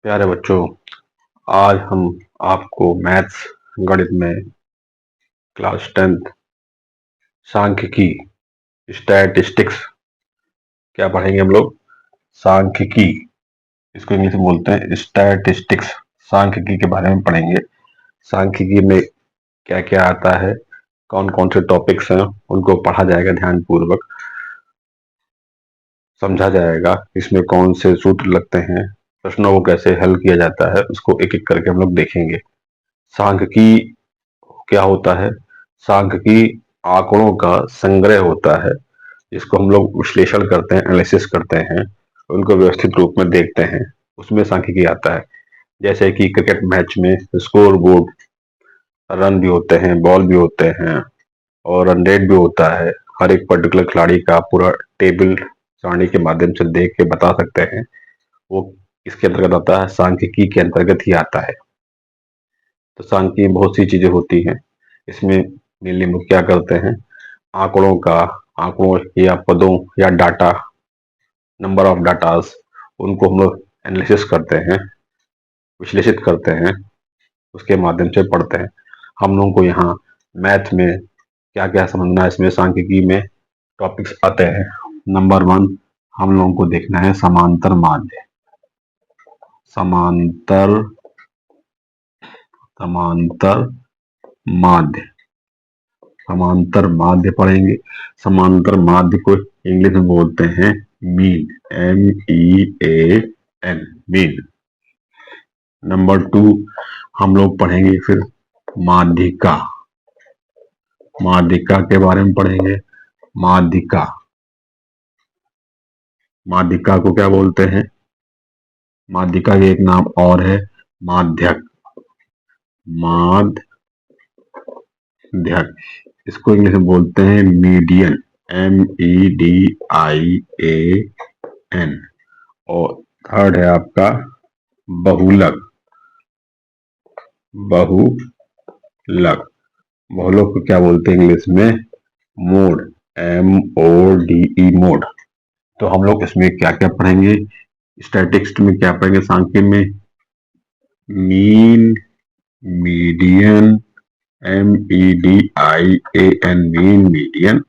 प्यारे बच्चों, आज हम आपको मैथ्स गणित में क्लास 10th सांख्यिकी स्टैटिस्टिक्स क्या पढ़ेंगे हम लोग। सांख्यिकी, इसको इंग्लिश में बोलते हैं स्टैटिस्टिक्स। सांख्यिकी के बारे में पढ़ेंगे। सांख्यिकी में क्या क्या आता है, कौन कौन से टॉपिक्स हैं, उनको पढ़ा जाएगा, ध्यान पूर्वक समझा जाएगा। इसमें कौन से सूत्र लगते हैं, प्रश्नों को कैसे हल किया जाता है, उसको एक एक करके हम लोग देखेंगे। सांख्यिकी क्या होता है? सांख्यिकी आंकड़ों का संग्रह होता है, जिसको हम लोग विश्लेषण करते हैं, एनालिसिस करते हैं, उनको व्यवस्थित रूप में देखते हैं, उसमें सांख्यिकी आता है। जैसे कि क्रिकेट मैच में स्कोर बोर्ड, रन भी होते हैं, बॉल भी होते हैं और रन रेट भी होता है। हर एक पर्टिकुलर खिलाड़ी का पूरा टेबल सारणी के माध्यम से देख के बता सकते हैं। वो इसके अंतर्गत आता है, सांख्यिकी के अंतर्गत ही आता है। तो सांख्यिकी में बहुत सी चीजें होती हैं। इसमें मेनली हम लोग क्या करते हैं, आंकड़ों या पदों या डाटा, नंबर ऑफ डाटास, उनको हम लोग एनालिसिस करते हैं, विश्लेषित करते हैं, उसके माध्यम से पढ़ते हैं। हम लोगों को यहाँ मैथ में क्या क्या समझना है, इसमें सांख्यिकी में टॉपिक्स आते हैं। नंबर 1 हम लोगों को देखना है समांतर माध्य। समांतर माध्य, समांतर माध्य पढ़ेंगे। समांतर माध्य को इंग्लिश में बोलते हैं मीन, MEAN, मीन। नंबर 2 हम लोग पढ़ेंगे फिर माध्यिका। माध्यिका के बारे में पढ़ेंगे। माध्यिका को क्या बोलते हैं? माध्यिका के एक नाम और है माध्यक। इसको इंग्लिश में बोलते हैं मीडियन, MEDIAN। और थर्ड है आपका बहुलक। बहुलक को क्या बोलते हैं इंग्लिश में? Mode, MODE, mode. तो हम लोग इसमें क्या क्या पढ़ेंगे, स्टैटिस्टिक्स में क्या पढ़ेंगे? सांख्यिकी में mean, median, MEDIAN, mean, median,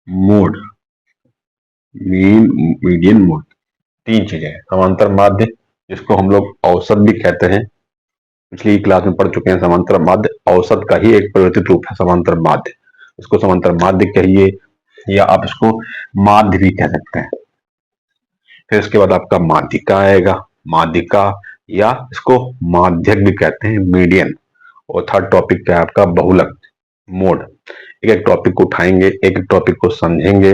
mode. Mean, median, mode, तीन चीजें हैं। समांतर माध्य, जिसको हम लोग औसत भी कहते हैं, पिछली क्लास में पढ़ चुके हैं। समांतर माध्य औसत का ही एक परिवर्तित रूप है। समांतर माध्य, इसको समांतर माध्य कहिए या आप इसको माध्य भी कह सकते हैं। फिर इसके बाद आपका माध्यिका आएगा, माध्यिका या इसको माध्यक भी कहते हैं, मीडियन। और थर्ड टॉपिक क्या है आपका? बहुलक, मोड। एक एक टॉपिक को उठाएंगे, एक एक टॉपिक को समझेंगे।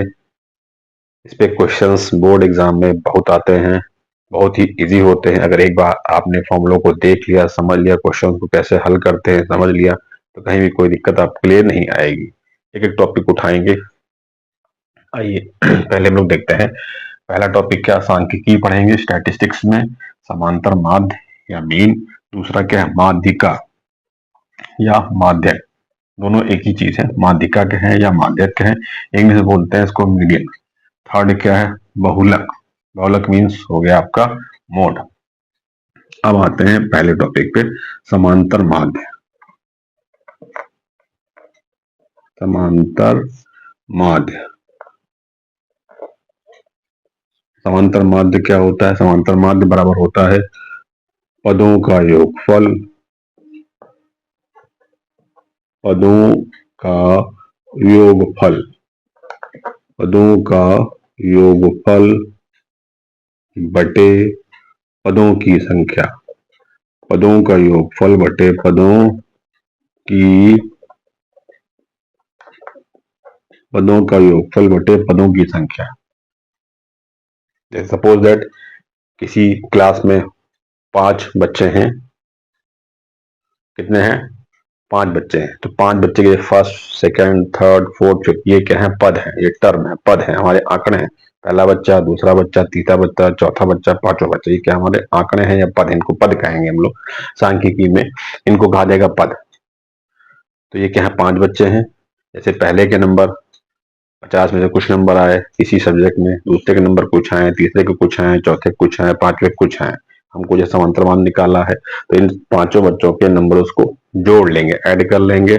इस पे क्वेश्चंस बोर्ड एग्जाम में बहुत आते हैं, बहुत ही इजी होते हैं। अगर एक बार आपने फॉर्मूलों को देख लिया, समझ लिया, क्वेश्चन को कैसे हल करते हैं समझ लिया, तो कहीं भी कोई दिक्कत आप क्लियर नहीं आएगी। एक एक टॉपिक उठाएंगे। आइए पहले हम लोग देखते हैं पहला टॉपिक क्या। सांख्यिकी पढ़ेंगे स्टैटिस्टिक्स में, समांतर माध्य या मीन। दूसरा क्या है? माध्यिका या माध्यक, दोनों एक ही चीज है। माध्यिका के हैं या माध्यक के हैं, इंग्लिश में बोलते हैं इसको मीडियन। थर्ड क्या है? बहुलक। बहुलक मीन्स हो गया आपका मोड। अब आते हैं पहले टॉपिक पे, समांतर माध्य। समांतर माध्य, समांतर माध्य क्या होता है? समांतर माध्य बराबर होता है पदों का योगफल, पदों का योगफल, पदों का योगफल बटे पदों की संख्या। पदों का योगफल बटे पदों का योगफल बटे पदों की संख्या। सपोज दैट किसी क्लास में 5 बच्चे हैं। कितने हैं? 5 बच्चे हैं। तो 5 बच्चे के first, second, third, fourth, fifth, ये क्या है? पद है, ये टर्म है, पद है, हमारे आंकड़े हैं। पहला बच्चा, दूसरा बच्चा, तीसरा बच्चा, चौथा बच्चा, पांचवा बच्चा, ये क्या हमारे आंकड़े हैं या पद? इनको पद कहेंगे हम लोग सांख्यिकी में, इनको कहा जाएगा पद। तो ये क्या है? 5 बच्चे हैं। जैसे पहले के नंबर 50 में से कुछ नंबर आए किसी सब्जेक्ट में, दूसरे के नंबर कुछ आए, तीसरे के कुछ आए, चौथे के कुछ आए, पांचवे के कुछ आए, हमको जैसे समांतर मान निकाला है तो इन पांचों बच्चों के नंबर उसको जोड़ लेंगे, ऐड कर लेंगे,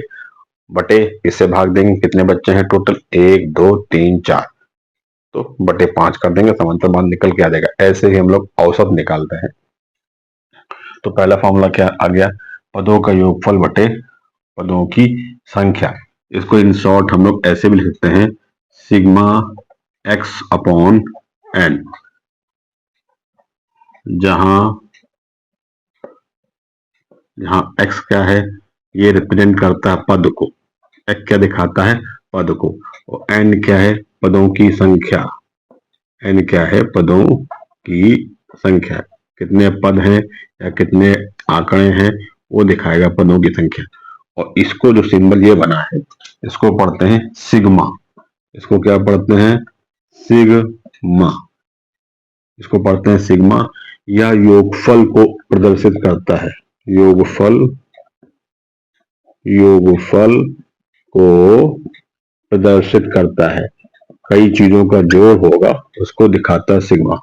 बटे इससे भाग देंगे, कितने बच्चे हैं टोटल, 1 2 3 4, तो बटे 5 कर देंगे, समांतर मान निकल के आ जाएगा। ऐसे ही हम लोग औसत निकालते हैं। तो पहला फॉर्मूला क्या आ गया, पदों का योगफल बटे पदों की संख्या। इसको इन शॉर्ट हम लोग ऐसे भी लिख सकते हैं, सिग्मा एक्स अपॉन एन, जहां जहां एक्स क्या है, ये रिप्रेजेंट करता है पद को, एक्स क्या दिखाता है, पद को, और एन क्या है, पदों की संख्या, एन क्या है, पदों की संख्या, कितने पद हैं या कितने आंकड़े हैं वो दिखाएगा पदों की संख्या। और इसको जो सिंबल ये बना है इसको पढ़ते हैं सिग्मा, इसको क्या पढ़ते हैं, सिग्मा, इसको पढ़ते हैं सिग्मा। यह योगफल को प्रदर्शित करता है, योगफल, योगफल को प्रदर्शित करता है, कई चीजों का जोड़ होगा उसको दिखाता है सिग्मा।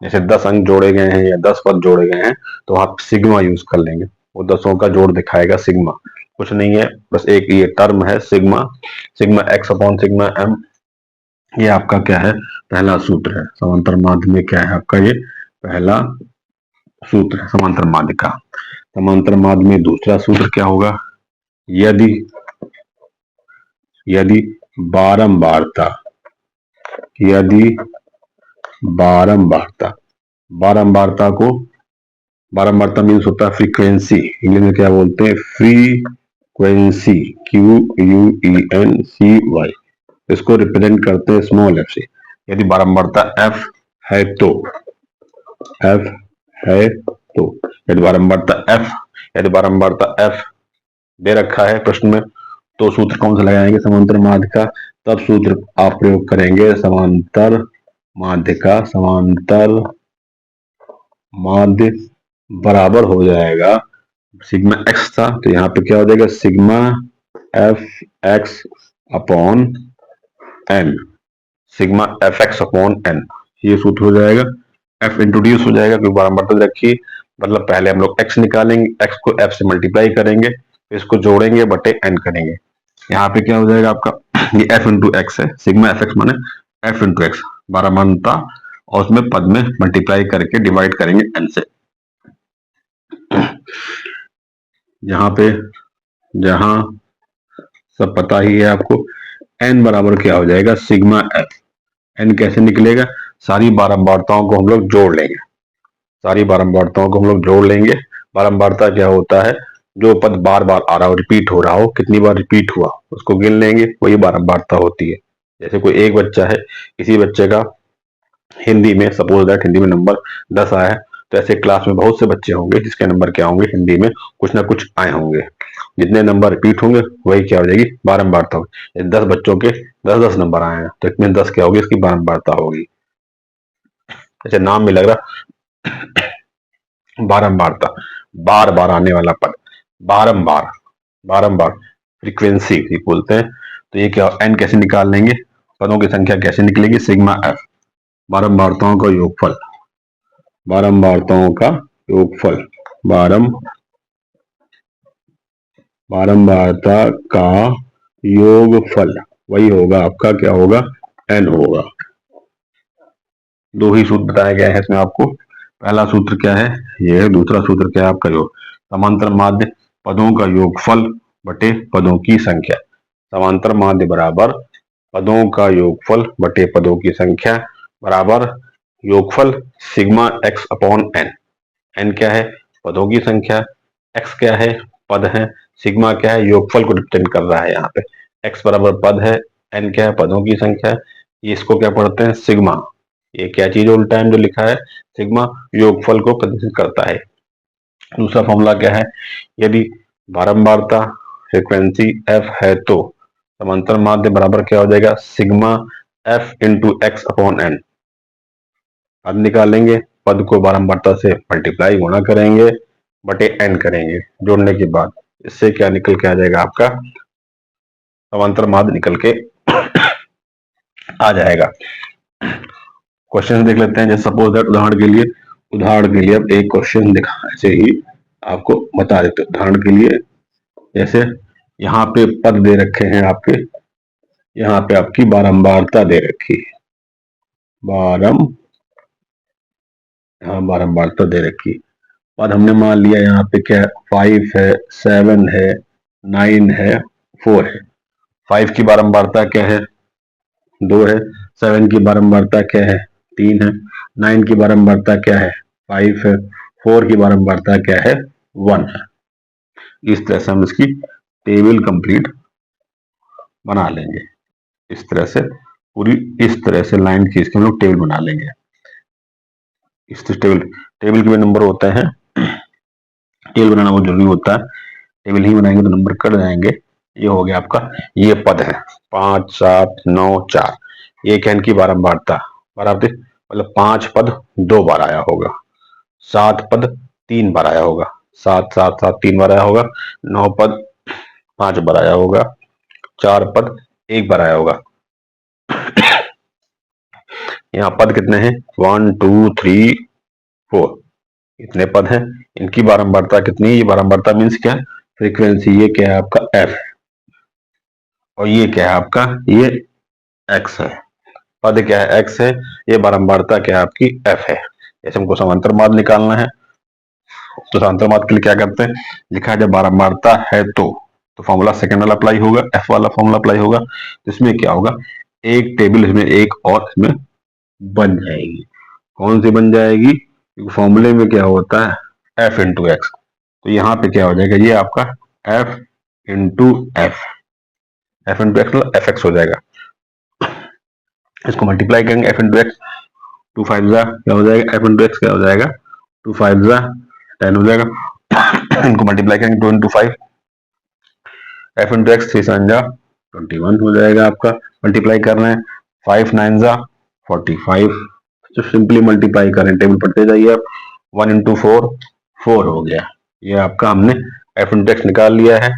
जैसे 10 अंक जोड़े गए हैं या 10 पद जोड़े गए हैं तो आप सिग्मा यूज कर लेंगे, वो 10 का जोड़ दिखाएगा सिग्मा, कुछ नहीं है, बस एक ये टर्म है sigma, sigma x upon sigma m, ये आपका क्या है, पहला सूत्र है। समांतर माध्य में क्या है आपका, ये पहला सूत्र है समांतर माध्य का। समांतर माध्य में दूसरा सूत्र क्या होगा, यदि यदि बारंबारता, यदि बारंबारता, बारंबारता को, बारंबारता मीन्स होता है फ्रीक्वेंसी, इंग्लिश में क्या बोलते हैं, फ्रीक्वेंसी, QUENCY, इसको रिप्रेजेंट करते हैं स्मॉल एफ से। यदि बारंबारता एफ है तो, एफ है तो, यदि बारंबारता एफ, यदि बारंबारता एफ दे रखा है प्रश्न में, तो सूत्र कौन सा लगाएंगे, समांतर माध्य का। तब सूत्र आप प्रयोग करेंगे समांतर माध्य का, समांतर माध्य बराबर हो जाएगा, सिग्मा एक्स था तो यहाँ पे क्या हो जाएगा, sigma f x upon n, sigma f x upon n, ये सूत्र हो जाएगा। एफ इंट्रोड्यूस हो जाएगा क्योंकि बारंबारता रखी, मतलब पहले हम लोग एक्स निकालेंगे, एक्स को एफ से मल्टीप्लाई करेंगे, इसको जोड़ेंगे बटे एन करेंगे, यहाँ पे क्या हो जाएगा आपका, ये एफ इंटू एक्स है, सिग्मा एफ एक्स माने एफ इंटू एक्स, बारंबारता और उसमें पद में मल्टीप्लाई करके डिवाइड करेंगे एन से। यहाँ पे जहां सब पता ही है आपको, एन बराबर क्या हो जाएगा, सिग्मा एफ, एन कैसे निकलेगा, सारी बारंबारताओं को हम लोग जोड़ लेंगे, सारी बारंबारताओं को हम लोग जोड़ लेंगे। बारंबारता क्या होता है, जो पद बार बार आ रहा हो, रिपीट हो रहा हो, कितनी बार रिपीट हुआ उसको गिन लेंगे, वही बारंबारता होती है। जैसे कोई एक बच्चा है, किसी बच्चे का हिंदी में सपोज दैट हिंदी में नंबर 10 आया है, तो ऐसे क्लास में बहुत से बच्चे होंगे जिसके नंबर क्या होंगे, हिंदी में कुछ ना कुछ आए होंगे, जितने नंबर रिपीट होंगे वही क्या हो जाएगी, बारंबारता होगी। 10 बच्चों के 10-10 नंबर आए हैं तो इसमें 10 क्या होगी, इसकी बारंबारता होगी। जैसे नाम में लग रहा बारंबारता, बार बार आने वाला पद, बारंबार, बारंबार फ्रीक्वेंसी बोलते हैं। तो ये क्या, एन कैसे निकाल लेंगे, पदों की संख्या कैसे निकलेगी, सिग्मा एफ, बारंबारताओं का योगफल, बारंबारताओं का योगफल, बारंबारता का योगफल, वही होगा आपका क्या होगा, एन होगा। दो ही सूत्र बताए गए हैं इसमें आपको, पहला सूत्र क्या है ये है, दूसरा सूत्र क्या है आपका, योग, समांतर माध्य पदों का योगफल बटे पदों की संख्या, समांतर माध्य बराबर पदों का योगफल बटे पदों की संख्या बराबर योगफल sigma x upon n, n क्या है, पदों की संख्या, एक्स क्या है, पद है, सिग्मा क्या है, योगफल को रिप्रेजेंट कर रहा है यहाँ पे, एक्स बराबर पद है, एन क्या है, पदों की संख्या, ये इसको क्या पढ़ते हैं सिग्मा, ये क्या चीज उल्टा है जो लिखा है, सिग्मा योगफल को प्रदर्शित करता है। दूसरा फॉर्मूला क्या है, यदि बारंबारता फ्रीक्वेंसी एफ है तो समांतर माध्य बराबर क्या हो जाएगा, sigma f into x upon n, अब निकालेंगे, पद को बारंबारता से मल्टीप्लाई गुणा करेंगे बटे एन करेंगे, जोड़ने के बाद इससे क्या निकल के आ जाएगा आपका, समांतर माध्य निकल के आ जाएगा। क्वेश्चन देख लेते हैं। जैसे सपोज दैट उदाहरण के लिए अब एक क्वेश्चन दिखा ऐसे ही आपको बता देते हैं। उदाहरण के लिए जैसे यहाँ पे पद दे रखे हैं आपके, यहाँ पे आपकी बारंबारता दे रखी है, बारंबारता दे रखी है। पद हमने मान लिया यहाँ पे क्या है, 5 है, 7 है, 9 है, 4 है। 5 की बारंबारता क्या है, 2 है। 7 की बारंबारता क्या है, 3 है। 9 की बारंबारता क्या है, 5 है। 4 की बारंबारता क्या है, 1 है। इस तरह से हम इसकी टेबल कंप्लीट बना लेंगे। इस तरह से पूरी इस तरह से लाइन खींच के हम लोग टेबल बना लेंगे। इस टेबल के भी नंबर होते हैं, टेबल बनाना बहुत जरूरी होता है। टेबल नहीं बनाएंगे तो नंबर कट जाएंगे। ये हो गया आपका, ये पद है 5 7 9 4। ये क्या इनकी बारंबारता बराबर, मतलब 5 पद 2 बार आया होगा, 7 पद 3 बार आया होगा, 7 7 7 3 बार आया होगा, 9 पद 5 बार आया होगा, 4 पद 1 बार आया होगा। यहाँ पद कितने हैं, 1 2 3 4, इतने पद हैं। इनकी बारंबारता कितनी है, ये बारंबारता मीन्स क्या है, फ्रीक्वेंसी। ये क्या है आपका एफ, और ये क्या है आपका, ये एक्स है। पद क्या है, एक्स है। ये बारंबारता क्या है आपकी, एफ है। जैसे हमको समांतर मार्ग निकालना है तो समांतर मार्ग के लिए क्या करते हैं, लिखा है जब बारंबारता है तो फॉर्मूला सेकंड वाला अप्लाई होगा, एफ वाला फॉर्मूला अप्लाई होगा। तो इसमें क्या होगा, एक टेबल इसमें एक और इसमें बन जाएगी। कौन सी बन जाएगी, फॉर्मूले में क्या होता है, एफ इंटू एक्स। तो यहाँ पे क्या हो जाएगा, ये आपका F into F into x मतलब एफ एक्स हो जाएगा। इसको मल्टीप्लाई करेंगे, एफ इंटू एक्स, 2 5 जा क्या हो जाएगा, एफ इंटू एक्स क्या हो जाएगा, 2 5 जा 10 हो जाएगा। इनको मल्टीप्लाई करेंगे 2 इंटू 5, एफ इंटू एक्स 3 7 जा 21 हो जाएगा आपका। मल्टीप्लाई कर रहे हैं, 5 9 जा 45। तो सिंपली मल्टीप्लाई करें, टेबल पढ़ते जाइए आप। 1 इंटू 4 4 हो गया। ये आपका हमने एफ इंटू एक्स निकाल लिया है।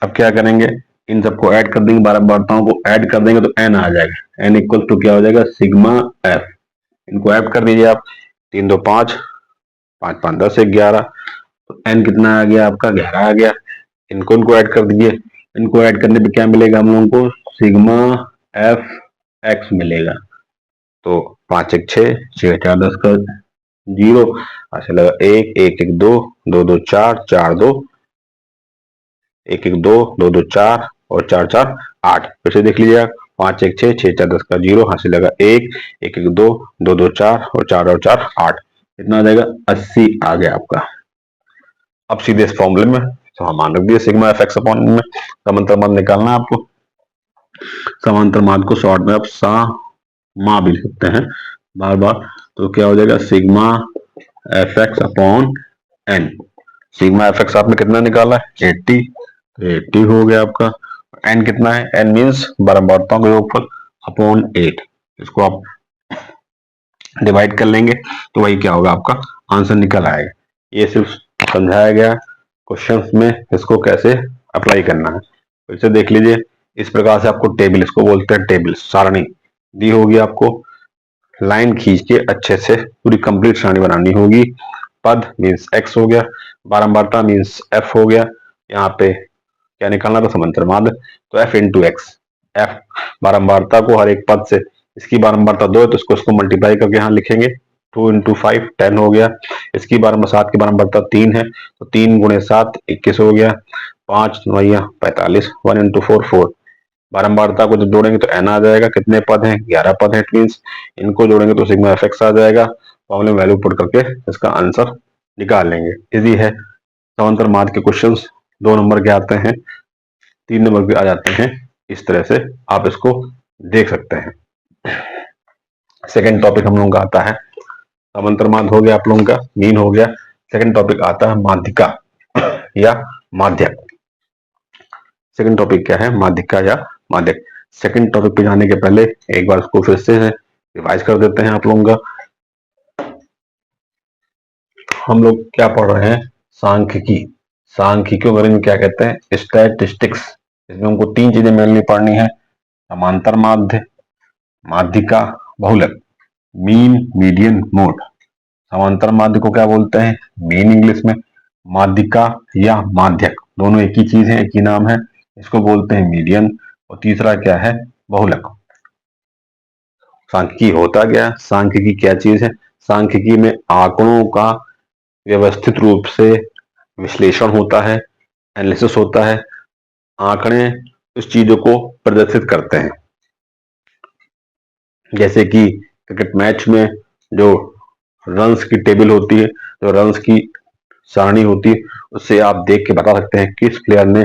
अब क्या करेंगे, इन सबको ऐड कर देंगे, बारंबारताओं को ऐड कर देंगे तो एन आ जाएगा। एन इक्वल टू क्या हो जाएगा, सिग्मा एफ। इनको ऐड कर दीजिए आप, 3 2 5, 5 5 10 11। तो एन कितना आ गया आपका, 11 आ गया। इनको ऐड कर दीजिए, इनको ऐड करने पे क्या मिलेगा हम लोगों को, सिग्मा एफ एक्स मिलेगा। तो 5 1 6 6 4 10 का 0, ऐसे लगा 1 1 1 2 2 2 4 4 2 1 1 2 2 2 4 और 4 4 8। फिर से देख लीजिए, 5 1 6 6 4 10 का 0, हासिल लगा 1 1 1 2 2 2 4 और 4 8। कितना आ जाएगा, 80 आ गया आपका। अब सीधे इस फॉर्मूले में तो हम मान रख दिए, सिग्मा एफ एक्स अपॉन में समांतर मार्ग निकालना है आपको। समांतर मार्ग को शॉर्ट में आप सा मा भी लिख सकते हैं बार बार। तो क्या हो जाएगा, sigma f x upon n. Sigma f x आपने कितना निकाला है, 80, तो 80 हो गया आपका। एन कितना है, एन मीन्स बारंबारताओं का योगफल अपॉन 8। इसको आप डिवाइड कर लेंगे तो वही क्या होगा, आपका आंसर निकल आएगा। ये सिर्फ समझाया गया क्वेश्चंस में, इसको कैसे अप्लाई करना है फिर से देख लीजिए। इस प्रकार से आपको टेबल, इसको बोलते हैं टेबल, सारणी दी होगी आपको। लाइन खींच के अच्छे से पूरी कंप्लीट सारणी बनानी होगी। पद मीन्स एक्स हो गया, बारंबारता मीन्स एफ हो गया। यहाँ पे क्या निकालना था, समांतर मार्ग, तो एफ इंटू एक्स। एफ बारंबारता को हर एक पद से, इसकी बारंबारता 2 है तो इसको मल्टीप्लाई करके यहाँ लिखेंगे, 2 इंटू 5 10 हो गया। इसकी 7 की बारंबारता 3 है तो 3 गुणे 7 21 हो गया। 5 9 45, 1 इंटू 4 4। बारंबारता को जब जोड़ेंगे तो एन आ जाएगा। कितने पद हैं, 11 पद हैं। मीन्स इनको जोड़ेंगे तो सिग्मा एफ एक्स आ जाएगा। फॉर्मूले में वैल्यू पुट करके इसका आंसर निकाल लेंगे। इजी है। समांतर मार्ग के क्वेश्चंस 2 नंबर के आते हैं, 3 नंबर के आ जाते हैं। इस तरह से आप इसको देख सकते हैं। सेकंड टॉपिक हम लोगों का आता है, समांतर मार्ग हो गया आप लोगों का, मीन हो गया। सेकंड टॉपिक आता है माध्यिका या माध्यक। सेकंड टॉपिक क्या है, माध्यिका या माध्यक। सेकंड टॉपिक पे जाने के पहले एक बार इसको फिर से रिवाइज कर देते हैं आप लोगों का। हम लोग क्या पढ़ रहे हैं, सांख्यिकी। सांख्यिकी को अंग्रेजी में क्या कहते हैं, स्टैटिस्टिक्स। इसमें हमको 3 चीजें मेनली पढ़नी है, समांतर माध्य, माध्यिका, बहुलक, मीन, मीडियन, मोड। समांतर माध्य को क्या बोलते हैं? मीन इंग्लिश में। माध्यिका या माध्यक दोनों एक ही चीज है, एक ही नाम है। इसको बोलते हैं मीडियन। और तीसरा क्या है? बहुलक। सांख्यिकी होता क्या? सांख्यिकी क्या चीज है? सांख्यिकी में आंकड़ों का व्यवस्थित रूप से विश्लेषण होता है, एनालिसिस होता है। आंकड़े उस चीजों को प्रदर्शित करते हैं। जैसे कि क्रिकेट मैच में जो रन्स की टेबल होती है, जो रन्स की सारणी होती है, उससे आप देख के बता सकते हैं किस प्लेयर ने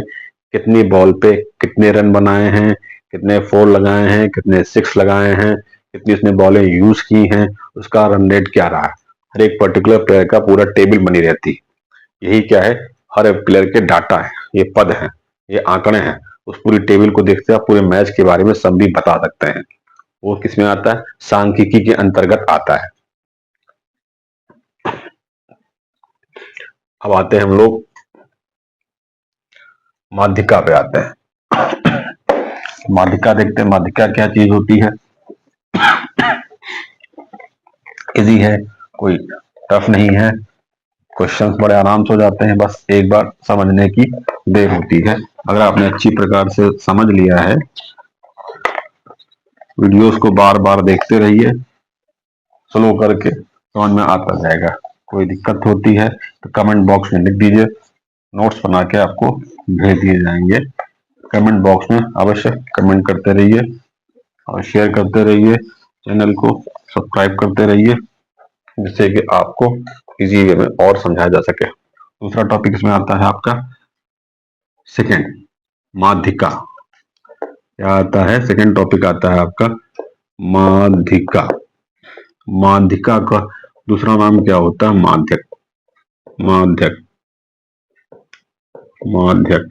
कितनी बॉल पे कितने रन बनाए हैं, कितने 4 लगाए हैं, कितने 6 लगाए हैं, कितनी उसने बॉलें यूज की हैं, उसका रन रेट क्या रहा है। हर एक पर्टिकुलर प्लेयर का पूरा टेबल बनी रहती है। यही क्या है? हर एक प्लेयर के डाटा है, ये पद है, ये आंकड़े हैं। उस पूरी टेबल को देखते आप पूरे मैच के बारे में सब भी बता सकते हैं। वो किसमें आता है? सांख्यिकी के अंतर्गत आता है। अब आते हैं हम लोग माध्यिका पे आते हैं। माध्यिका देखते हैं, माध्यिका क्या चीज होती है। इजी है, कोई टफ नहीं है। क्वेश्चंस बड़े आराम से हो जाते हैं, बस एक बार समझने की देर होती है। अगर आपने अच्छी प्रकार से समझ लिया है, वीडियोस को बार बार देखते रहिए, स्लो करके समझ में आता जाएगा। कोई दिक्कत होती है तो कमेंट बॉक्स में लिख दीजिए, नोट्स बना के आपको भेज दिए जाएंगे। कमेंट बॉक्स में अवश्य कमेंट करते रहिए और शेयर करते रहिए, चैनल को सब्सक्राइब करते रहिए, जिससे कि आपको इजी वे में और समझाया जा सके। दूसरा टॉपिक इसमें आता है आपका सेकंड, माध्यिका। क्या आता है? सेकंड टॉपिक आता है आपका माध्यिका। माध्यिका का दूसरा नाम क्या होता है? माध्यक। माध्यक, माध्यक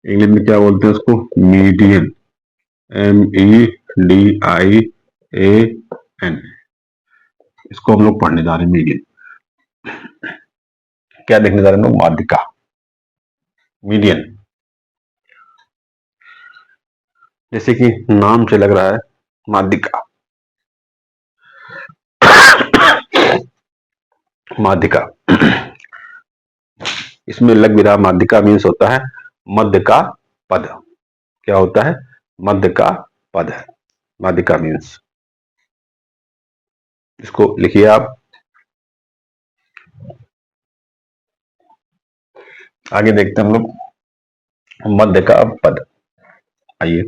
इंग्लिश में क्या बोलते हैं उसको? Median, MEDIAN। इसको हम लोग पढ़ने जा रहे हैं, मीडियन। क्या देखने जा रहे हैं हम लोग? माध्यिका, मीडियन। जैसे कि नाम से लग रहा है माध्यिका। माध्यिका, इसमें लग भी रहा, माध्यिका मीन्स होता है मध्य का पद। क्या होता है? मध्य का पद है माध्यिका मीन्स। इसको लिखिए आप। आगे देखते हैं हम लोग मध्य का पद। आइए,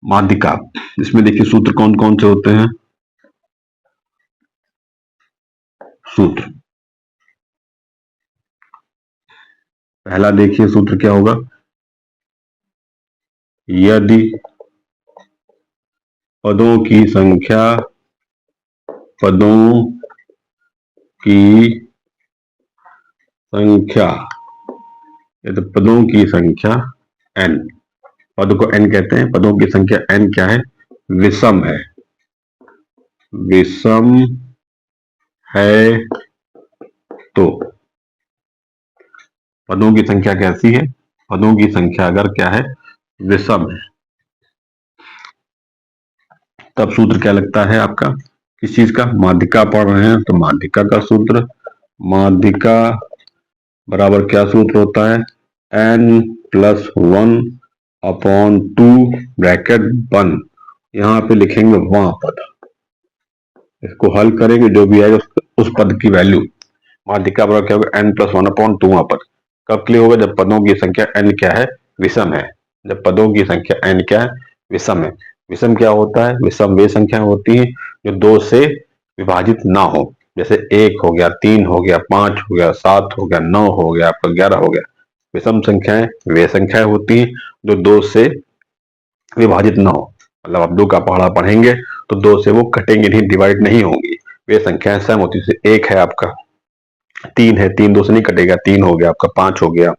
माध्यिका, इसमें देखिए सूत्र कौन कौन से होते हैं। सूत्र, पहला देखिए सूत्र क्या होगा। यदि पदों की संख्या, पदों की संख्या, यदि पदों की संख्या n, पद को n कहते हैं, पदों की संख्या n क्या है? विषम है। विषम है तो पदों की संख्या कैसी है? पदों की संख्या अगर क्या है? विषम है, तब सूत्र क्या लगता है आपका? किस चीज का? माध्यिका पढ़ रहे हैं तो माध्यिका का सूत्र। माध्यिका बराबर क्या सूत्र होता है? n+1 upon 2 bracket 1। यहाँ पे लिखेंगे वहां पद, इसको हल करेंगे, जो भी आएगा उस पद की वैल्यू। माध्यिका बराबर क्या होगा? n+1 अपॉन 2 पद। कब के लिए होगा? जब पदों की संख्या n क्या है? विषम है। जब पदों की संख्या n क्या है? विषम है। विषम क्या होता है? विषम वे संख्या होती है जो 2 से विभाजित ना हो। जैसे 1 हो गया, 3 हो गया, 5 हो गया, 7 हो गया, 9 हो गया, आपका 11 हो गया। विषम संख्याएं वे संख्याएं होती हैं जो 2 से विभाजित ना हो। मतलब आप 2 का पहाड़ा पढ़ेंगे तो 2 से वो कटेंगे नहीं, डिवाइड नहीं होंगी। वे संख्याएं सम होती है। जैसे 1 है आपका, 3 है, 3 2 से नहीं कटेगा, 3 हो गया आपका, 5 हो गया,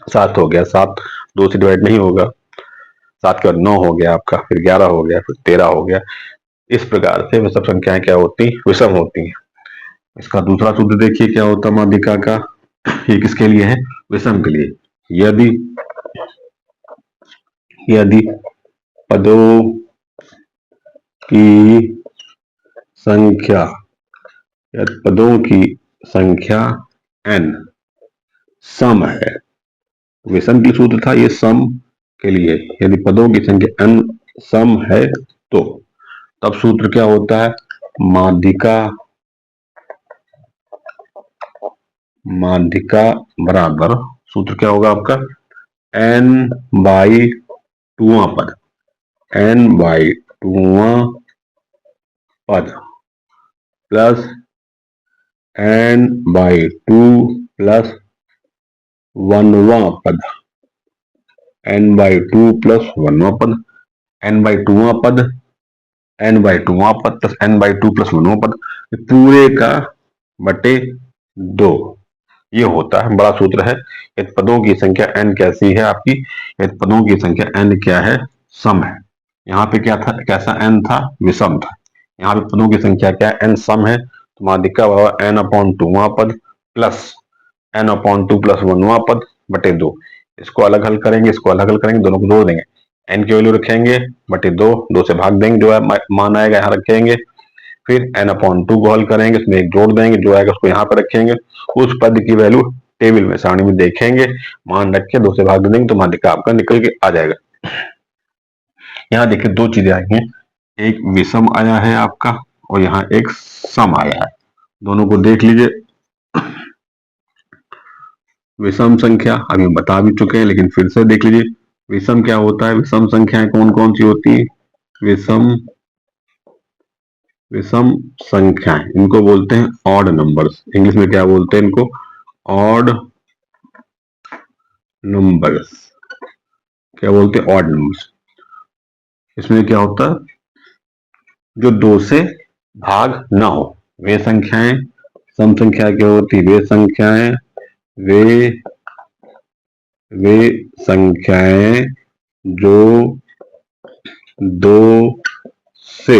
7 हो गया, 7 2 से डिवाइड नहीं होगा। 7 के बाद 9 हो गया आपका, फिर 11 हो गया, फिर 13 हो गया। इस प्रकार से वे सब संख्याएं क्या होती? विषम होती हैं। इसका दूसरा सूत्र देखिए क्या होता है माध्यिका का। ये किसके लिए है? विषम के लिए। यदि यदि पदों की संख्या या पदों की संख्या n सम है। विषम की सूत्र था, ये सम के लिए, यदि पदों की संख्या n सम है तो तब सूत्र क्या होता है, माध्यिका बराबर, सूत्र क्या होगा आपका, n बाई टूवा पद, n बाई टूवा पद plus n by two plus वनवा पद, n बाई टू प्लस वनवा पद, n बाई टूवा पद, n बाई टूवा पद plus n by two plus वनवा पद, पूरे का बटे 2, ये होता है, बड़ा सूत्र है। यदि पदों की संख्या n कैसी है आपकी, यदि पदों की संख्या n क्या है, सम है। यहाँ पे क्या था, कैसा n था, विषम था। यहाँ पे पदों की संख्या क्या है, n सम है, तो माध्यिका बराबर n अपॉन टूवा पद plus n upon two plus वनवा पद बटे 2। इसको अलग हल करेंगे, इसको अलग हल करेंगे, दोनों को जोड़ देंगे, n की वैल्यू रखेंगे बटे 2, 2 से भाग देंगे, जो है मान आएगा यहाँ रखेंगे, फिर n अपॉन टू को हल करेंगे, इसमें एक जोड़ देंगे, जो आएगा उसको यहाँ पर रखेंगे, उस पद की वैल्यू टेबल में सारणी में देखेंगे, मान रख के 2 से भाग देंगे तो माध्यिका आपका निकल के आ जाएगा। यहाँ देखिए दो चीजें आई हैं, एक विषम आया है आपका और यहाँ एक सम आया है, दोनों को देख लीजिए। विषम संख्या अभी बता भी चुके हैं, लेकिन फिर से देख लीजिए विषम क्या होता है, विषम संख्याएं कौन कौन सी होती है, विषम संख्याएं, इनको बोलते हैं ऑड नंबर्स, इंग्लिश में क्या बोलते हैं इनको, ऑड नंबर्स, क्या बोलते हैं, ऑड नंबर्स। इसमें क्या होता है, जो 2 से भाग ना हो वे संख्याएं सम संख्या क्या होती, वे संख्याएं जो 2 से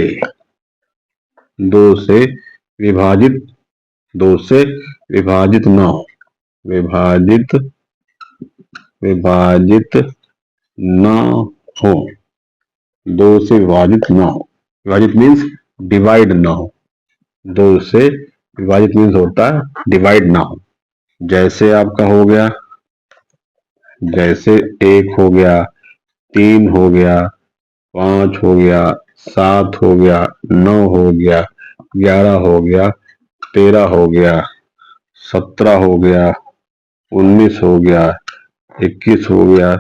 विभाजित ना हो, विभाजित ना हो, 2 से विभाजित ना हो, विभाजित मीन्स डिवाइड ना हो, 2 से विभाजित मीन्स होता है डिवाइड ना हो। जैसे आपका हो गया, जैसे 1 हो गया, 3 हो गया, 5 हो गया, 7 हो गया, 9 हो गया, 11 हो गया, 13 हो गया, 17 हो गया, 19 हो गया, 21 हो गया,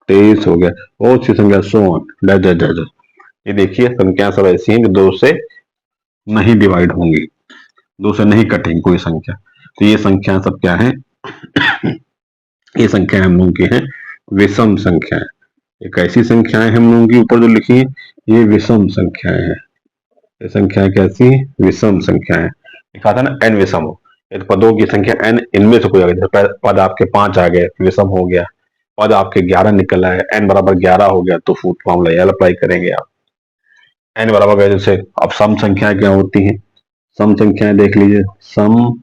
23 हो गया, बहुत सी संख्या, सो ऑन। ये देखिए संख्या सब ऐसी हैं जो 2 से नहीं डिवाइड होंगी, 2 से नहीं कटेंगी कोई संख्या, तो ये संख्या सब क्या है, ये संख्या हम लोगों की है विषम संख्याएं। एक ऐसी संख्याएं हम लोगों की ऊपर जो लिखी है, ये विषम संख्याएं हैं, ये संख्याएं कैसी, विषम संख्याएं। लिखा था ना n विषम हो, यदि पदों की संख्या n इनमें से कोई आ गई, पद आपके 5 आ गए विषम हो गया, पद आपके 11 निकल आए, n बराबर 11 हो गया, तो फॉर्मूला एल अप्लाई करेंगे आप, n बराबर, जैसे अब सम संख्याएं क्या होती हैं, सम संख्याएं देख लीजिए, सम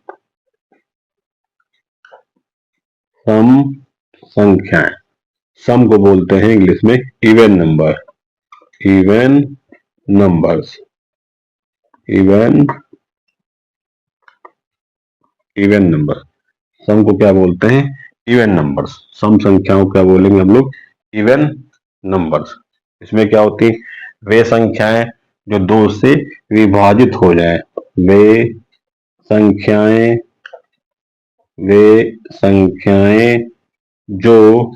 संख्याएं, सम को बोलते हैं इंग्लिश में even number, even numbers, even number, सम को क्या बोलते हैं, इवन नंबर्स, सम संख्याओं क्या बोलेंगे हम लोग, इवन नंबर्स। इसमें क्या होती है, वे संख्याएं जो 2 से विभाजित हो जाए, वे संख्याएं जो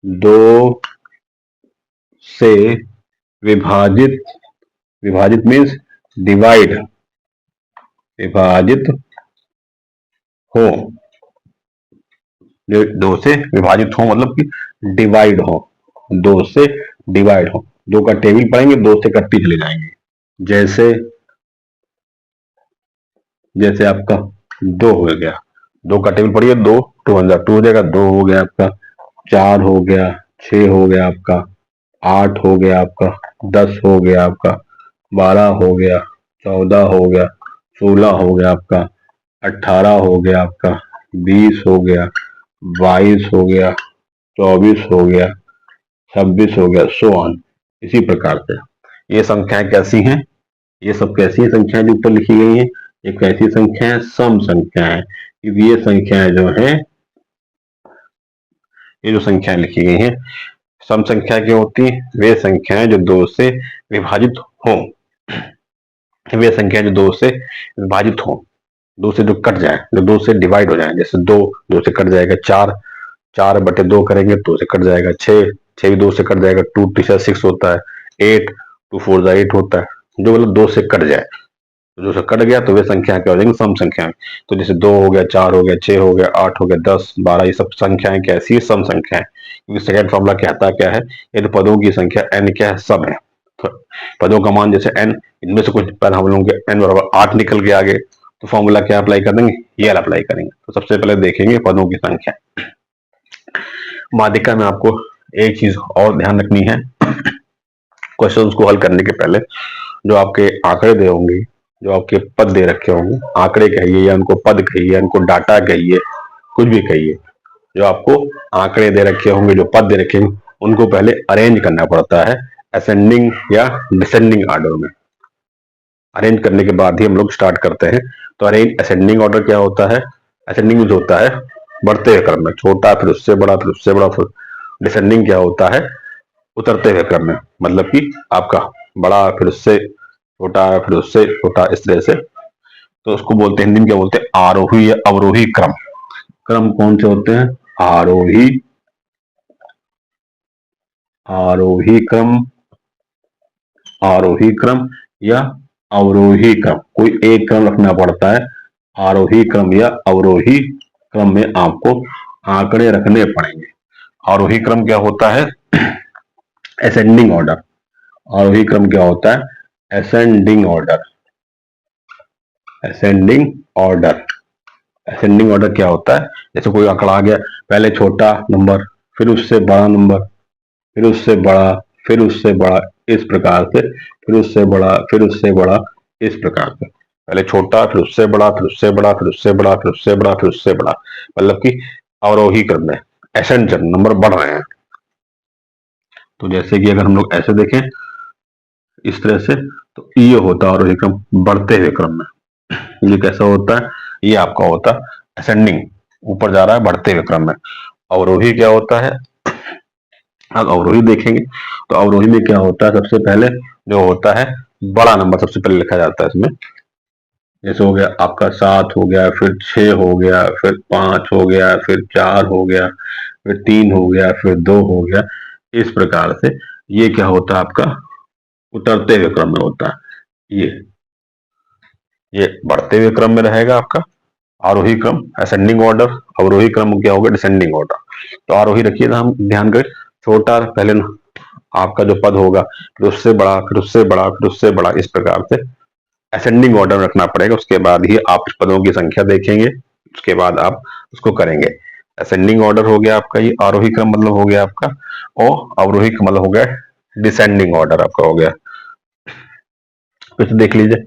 2 से विभाजित मीन्स डिवाइड, विभाजित हो, जो 2 से विभाजित हो मतलब कि डिवाइड हो, 2 से डिवाइड हो, 2 का टेबल पढ़ेंगे, 2 से कटती चले जाएंगे। जैसे आपका 2 हो गया, 2 का टेबल पढ़िए, 2 2 हो जाएगा, 2 हो गया आपका, 4 हो गया, 6 हो गया आपका, 8 हो गया आपका, 10 हो गया आपका, 12 हो गया, 14 हो गया, 16 हो गया आपका, 18 हो गया आपका, 20 हो गया, 22 हो गया, 24 हो गया, 26 हो गया, सो ऑन, इसी प्रकार से। ये संख्याएं कैसी हैं, ये सब कैसी है संख्याएं जो ऊपर लिखी गई हैं, ये कैसी संख्या है, सम संख्या है। क्योंकि ये संख्याएं जो है, ये जो संख्याएं लिखी गई हैं सम संख्या क्या होती है, वे संख्याएं जो दो से विभाजित हो, वे संख्याएं जो दो से विभाजित हो, दो से जो कट जाए, जो दो से डिवाइड हो जाए। जैसे दो, दो से कट जाएगा चार, 4/2 करेंगे तो से कट जाएगा 6, 6 भी 2 से कट जाएगा, 2 3 6 होता है, 8 2 4 8 होता है। जो मतलब 2 से कट जाए, तो जो से कट गया तो वे संख्या क्या हो जाएंगी, सम संख्या। तो जैसे 2 हो गया, 4 हो गया, 6 हो गया, 8 हो गया, 10 12, ये सब संख्याएं कैसी है, सम संख्या है। क्योंकि सेकंड फॉर्मूला कहता क्या है, यदि पदों की संख्या n क्या है, सम है। तो पदों का मान जैसे n, इनमें से कुछ पद हम लोगों के n बराबर 8 निकल के आगे, तो फॉर्मूला क्या अप्लाई कर देंगे, ये अप्लाई करेंगे। तो सबसे पहले देखेंगे पदों की संख्या। माध्यिका में आपको एक चीज और ध्यान रखनी है, क्वेश्चंस को हल करने के पहले जो आपके आंकड़े दे होंगे, जो आपके पद दे रखे होंगे, आंकड़े कहिए या उनको पद कहिए या उनको डाटा कहिए, कुछ भी कहिए, जो आपको आंकड़े दे रखे होंगे, जो पद दे रखे होंगे, उनको पहले अरेंज करना पड़ता है असेंडिंग या डिसेंडिंग ऑर्डर में। अरेंज करने के बाद ही हम लोग स्टार्ट करते हैं। तो अरेंज असेंडिंग ऑर्डर क्या होता है, असेंडिंग जो होता है बढ़ते हुए क्रम में, छोटा फिर उससे बड़ा फिर उससे बड़ा, फिर डिसेंडिंग क्या होता है, उतरते हुए क्रम में, मतलब कि आपका बड़ा फिर उससे छोटा फिर उससे छोटा, इस तरह से। तो उसको बोलते हैं, हिंदी में क्या बोलते हैं, आरोही या अवरोही क्रम। क्रम कौन से होते हैं, आरोही, आरोही क्रम, आरोही क्रम या अवरोही क्रम, कोई एक क्रम रखना पड़ता है। आरोही क्रम या अवरोही क्रम में आपको आंकड़े रखने पड़ेंगे। आरोही क्रम क्या होता है, असेंडिंग ऑर्डर। आरोही क्रम क्या होता है, ascending order. Ascending order, ascending order क्या होता है, जैसे कोई आंकड़ा आ गया, पहले छोटा नंबर, फिर उससे बड़ा नंबर, फिर उससे बड़ा, फिर उससे बड़ा, इस प्रकार से, फिर उससे बड़ा, फिर उससे बड़ा, इस प्रकार से। पहले छोटा, फिर उससे बड़ा, फिर उससे बड़ा, फिर उससे बड़ा, फिर उससे बड़ा, फिर उससे बड़ा, मतलब कि अवरोही क्रम में एसेंड नंबर बढ़ रहे हैं। तो जैसे कि अगर हम लोग ऐसे देखें इस तरह से, तो ये होता है आरोही क्रम, बढ़ते हुए क्रम में। ये कैसा होता है, ये आपका होता है असेंडिंग, ऊपर जा रहा है बढ़ते हुए क्रम में। अवरोही क्या होता है, अब अवरोही देखेंगे तो अवरोही में क्या होता है, सबसे पहले जो होता है बड़ा नंबर सबसे पहले लिखा जाता है इसमें। जैसे हो गया आपका 7 हो गया, फिर 6 हो गया, फिर 5 हो गया, फिर 4 हो गया, फिर 3 हो गया, फिर 2 हो गया, इस प्रकार से। ये क्या होता है आपका उतरते हुए क्रम में होता है। ये बढ़ते हुए क्रम में रहेगा आपका आरोही क्रम, असेंडिंग ऑर्डर। अवरोही क्रम क्या होगा, डिसेंडिंग ऑर्डर। तो आरोही रखिए, हम ध्यान करें, छोटा पहले आपका जो पद होगा, फिर उससे बड़ा, फिर उससे बड़ा, फिर उससे बड़ा, इस प्रकार से असेंडिंग ऑर्डर रखना पड़ेगा। उसके बाद ही आप पदों की संख्या देखेंगे, उसके बाद आप उसको करेंगे। असेंडिंग ऑर्डर हो गया आपका, ये आरोही क्रम मतलब हो गया आपका, और अवरोही क्रम मतलब हो गया डिसेंडिंग ऑर्डर आपका हो गया। फिर से देख लीजिए,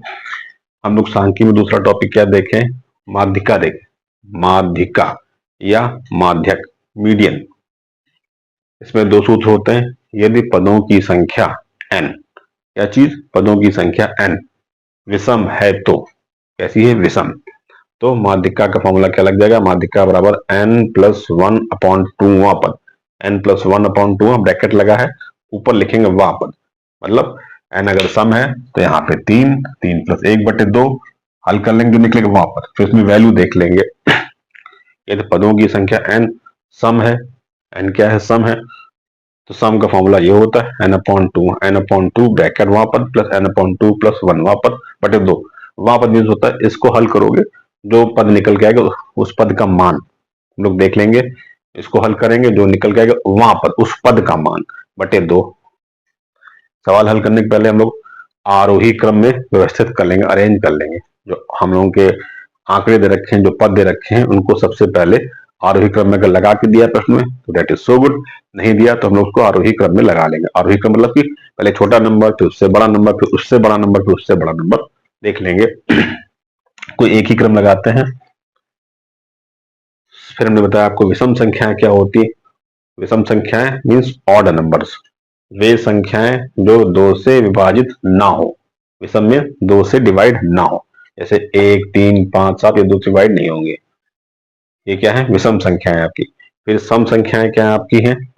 हम लोग सांख्यिकी में दूसरा टॉपिक क्या देखें, माध्यिका देखें। माध्यिका या माध्यक, मीडियन। इसमें दो सूत्र होते हैं, यदि पदों की संख्या n, क्या चीज, पदों की संख्या n विषम है तो, कैसी है, विषम, तो माध्यिका का फॉर्मूला क्या लग जाएगा, माध्यिका बराबर n+1/2वां पद। n+1/2 ब्रैकेट लगा है, ऊपर लिखेंगे वां पद, मतलब n अगर सम है तो यहाँ पे 3, 3 + 1/2 हल कर लेंगे, जो निकलेगा वहां पर, फिर उसमें वैल्यू देख लेंगे। यदि पदों की संख्या n सम है, n क्या है, सम है, तो सम का फॉर्मूला ये होता है n/2, n/2 ब्रैकेट वहां पर प्लस n/2 + 1 वहां पर बटे 2। वहां पर मीन्स होता है, इसको हल करोगे जो पद निकल के आएगा उस पद का मान हम लोग देख लेंगे, इसको हल करेंगे, जो निकल के आएगा वहां पर उस पद का मान बटे 2। सवाल हल करने के पहले हम लोग आरोही क्रम में व्यवस्थित कर लेंगे, अरेंज कर लेंगे। जो हम लोगों के आंकड़े दे रखे हैं, जो पद दे रखे हैं, उनको सबसे पहले आरोही क्रम में अगर लगा के दिया प्रश्न में तो दैट इज सो गुड, नहीं दिया तो हम लोग उसको आरोही क्रम में लगा लेंगे। आरोही क्रम मतलब कि पहले छोटा नंबर, फिर उससे बड़ा नंबर, फिर उससे बड़ा नंबर, फिर उससे बड़ा नंबर देख लेंगे। कोई एक ही क्रम लगाते हैं। फिर हमने बताया आपको विषम संख्याएं क्या होती है। विषम संख्याएं मीन्स ऑड नंबर्स, वे संख्याएं जो 2 से विभाजित ना हो, विषम में 2 से डिवाइड ना हो, जैसे 1, 3, 5, 7 ये 2 से डिवाइड नहीं होंगे, ये क्या है, विषम संख्याएं आपकी। फिर सम संख्याएं क्या आपकी हैं,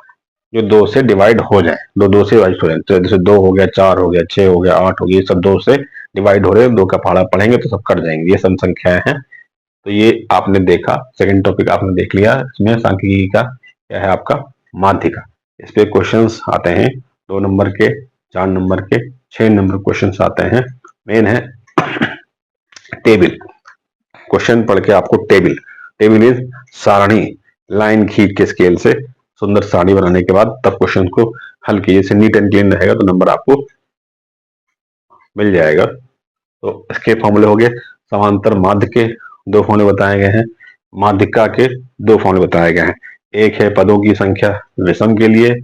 जो 2 से डिवाइड हो जाए, दो से डिवाइड हो जाए, तो जैसे 2 हो गया, 4 हो गया, 6 हो गया, 8 हो गया, ये सब 2 से डिवाइड हो रहे हैं, 2 का पहाड़ा पढ़ेंगे तो सब कट जाएंगे, ये सम संख्याएं हैं। तो ये आपने देखा, सेकंड टॉपिक आपने देख लिया, इसमें सांख्यिकी का क्या है आपका, माध्यिका। इस पे क्वेश्चंस आते हैं 2 नंबर के, 4 नंबर के, 6 नंबर क्वेश्चंस आते हैं। मेन है टेबल, क्वेश्चन पढ़ के आपको टेबल, टेबल इज सारणी, लाइन खींच के स्केल से सुंदर सारणी बनाने के बाद तब क्वेश्चन को हल कीजिए, नीट एंड क्लीन रहेगा तो नंबर आपको मिल जाएगा। तो इसके फॉर्मूले हो गए, समांतर माध्य के 2 फॉर्मूले बताए गए हैं, माध्यिका के 2 फॉर्मूले बताए गए हैं। एक है पदों की संख्या विषम के लिए,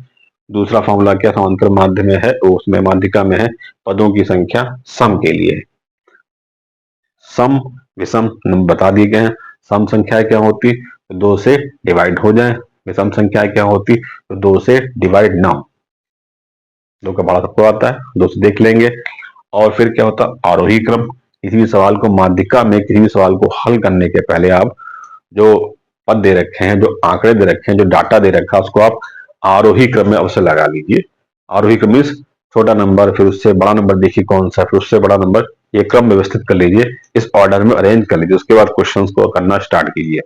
दूसरा फॉर्मूला क्या समांतर माध्य में है, तो उसमें माध्यिका में है पदों की संख्या सम के लिए। सम विषम बता दिए गए हैं। सम संख्या क्या होती, 2 से डिवाइड हो जाए, विषम संख्या क्या होती, तो 2 से डिवाइड ना हो। 2 का बड़ा सबको आता है, 2 से देख लेंगे। और फिर क्या होता, आरोही क्रम, किसी भी सवाल को माध्यिका में किसी भी सवाल को हल करने के पहले आप जो पद दे रखे हैं, जो आंकड़े दे रखे हैं, जो डाटा दे रखा है, उसको आप आरोही क्रम में अवश्य लगा लीजिए। आरोही क्रम मीन्स छोटा नंबर, फिर उससे बड़ा नंबर देखिए कौन सा, फिर उससे बड़ा नंबर, ये क्रम व्यवस्थित कर लीजिए, इस ऑर्डर में अरेंज कर लीजिए, उसके बाद क्वेश्चंस को करना स्टार्ट कीजिए।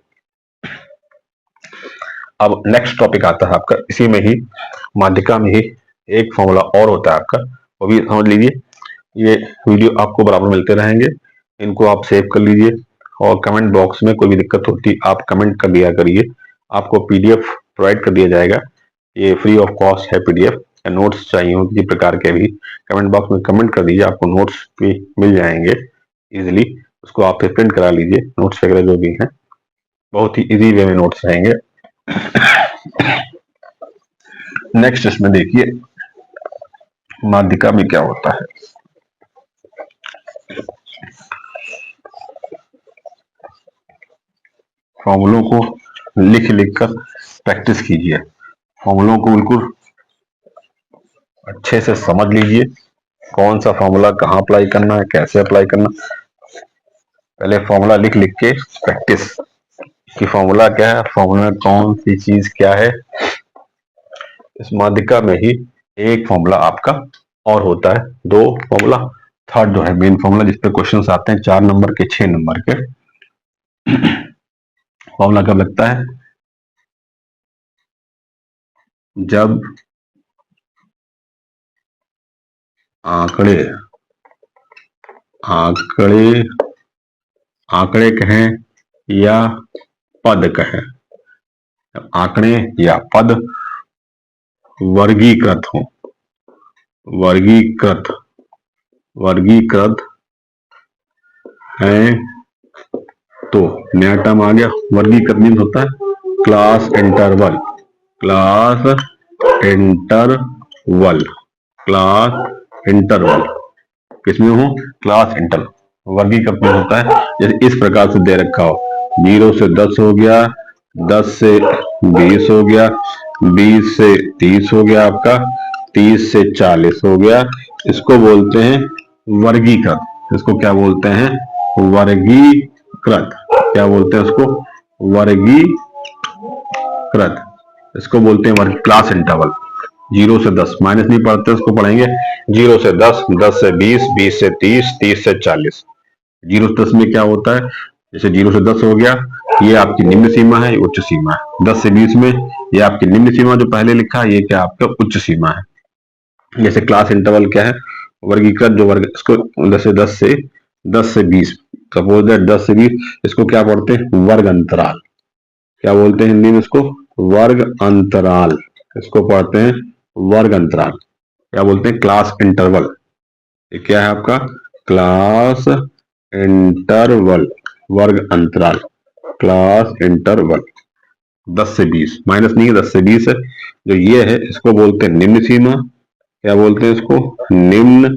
अब नेक्स्ट टॉपिक आता है आपका, इसी में ही माध्यिका में ही एक फॉर्मूला और होता है आपका, वो भी समझ लीजिए। ये वीडियो आपको बराबर मिलते रहेंगे, इनको आप सेव कर लीजिए, और कमेंट बॉक्स में कोई भी दिक्कत होती आप कमेंट कर दिया करिए, आपको पीडीएफ प्रोवाइड कर दिया जाएगा, ये फ्री ऑफ कॉस्ट है पीडीएफ। या नोट्स चाहिए हो किसी प्रकार के भी, कमेंट बॉक्स में कमेंट कर दीजिए, आपको नोट्स भी मिल जाएंगे इजिली, उसको आप प्रिंट करा लीजिए, नोट्स वगैरह जो भी हैं, बहुत ही इजी वे में नोट्स रहेंगे। नेक्स्ट इसमें देखिए माध्यिका में क्या होता है, फॉर्मूलों को लिख लिख कर प्रैक्टिस कीजिए, फॉर्मूलों को बिल्कुल अच्छे से समझ लीजिए, कौन सा फॉर्मूला कहाँ अप्लाई करना है, कैसे अप्लाई करना, पहले फॉर्मूला लिख लिख के प्रैक्टिस कि फॉर्मूला क्या है, फॉर्मूला कौन सी चीज क्या है। इस माध्यिका में ही एक फॉर्मूला आपका और होता है, 2 फॉर्मूला, थर्ड जो है मेन फॉर्मूला जिस पे क्वेश्चंस आते हैं 4 नंबर के, 6 नंबर के। फॉर्मूला कब लगता है, जब आंकड़े आंकड़े आंकड़े कहें या पद कहें, आंकड़े या पद वर्गीकृत हो, वर्गीकृत है, तो नया टर्म आ गया, वर्गीकृत मीन होता है class interval, class interval, class interval, किसमें हो, क्लास इंटरवल। वर्गीकृत में होता है जैसे इस प्रकार से दे रखा हो, 0 से 10 हो गया, 10 से 20 हो गया, 20 से 30 हो गया आपका, 30 से 40 हो गया, इसको बोलते हैं वर्गीकृत। इसको क्या बोलते हैं, वर्गीकृत। क्या बोलते हैं उसको, वर्गीकृत। इसको बोलते हैं वर्ग, क्लास इंटरवल। 0 से 10 माइनस नहीं पढ़ते, उसको पढ़ेंगे 0 से 10, 10 से 20, 20 से 30, 30 से 40। 0 से 10 में क्या होता है, जैसे 0 से 10 हो गया, ये आपकी निम्न सीमा है, उच्च सीमा है। 10 से 20 में ये आपकी निम्न सीमा जो पहले लिखा है, ये क्या आपका उच्च सीमा है। जैसे क्लास इंटरवल क्या है, वर्गीकृत जो वर्ग, इसको 10 से 20, सपोज दैट 10 से 20, इसको क्या बोलते हैं, वर्ग अंतराल। क्या बोलते हैं हिंदी में इसको, वर्ग अंतराल। इसको पढ़ते हैं वर्ग अंतराल। क्या बोलते हैं, क्लास इंटरवल। ये क्या है आपका, क्लास इंटरवल, वर्ग अंतराल, क्लास इंटरवल। 10 से 20 माइनस नहीं है, 10 से 20 है, जो ये है इसको बोलते हैं निम्न सीमा। क्या बोलते हैं इसको, निम्न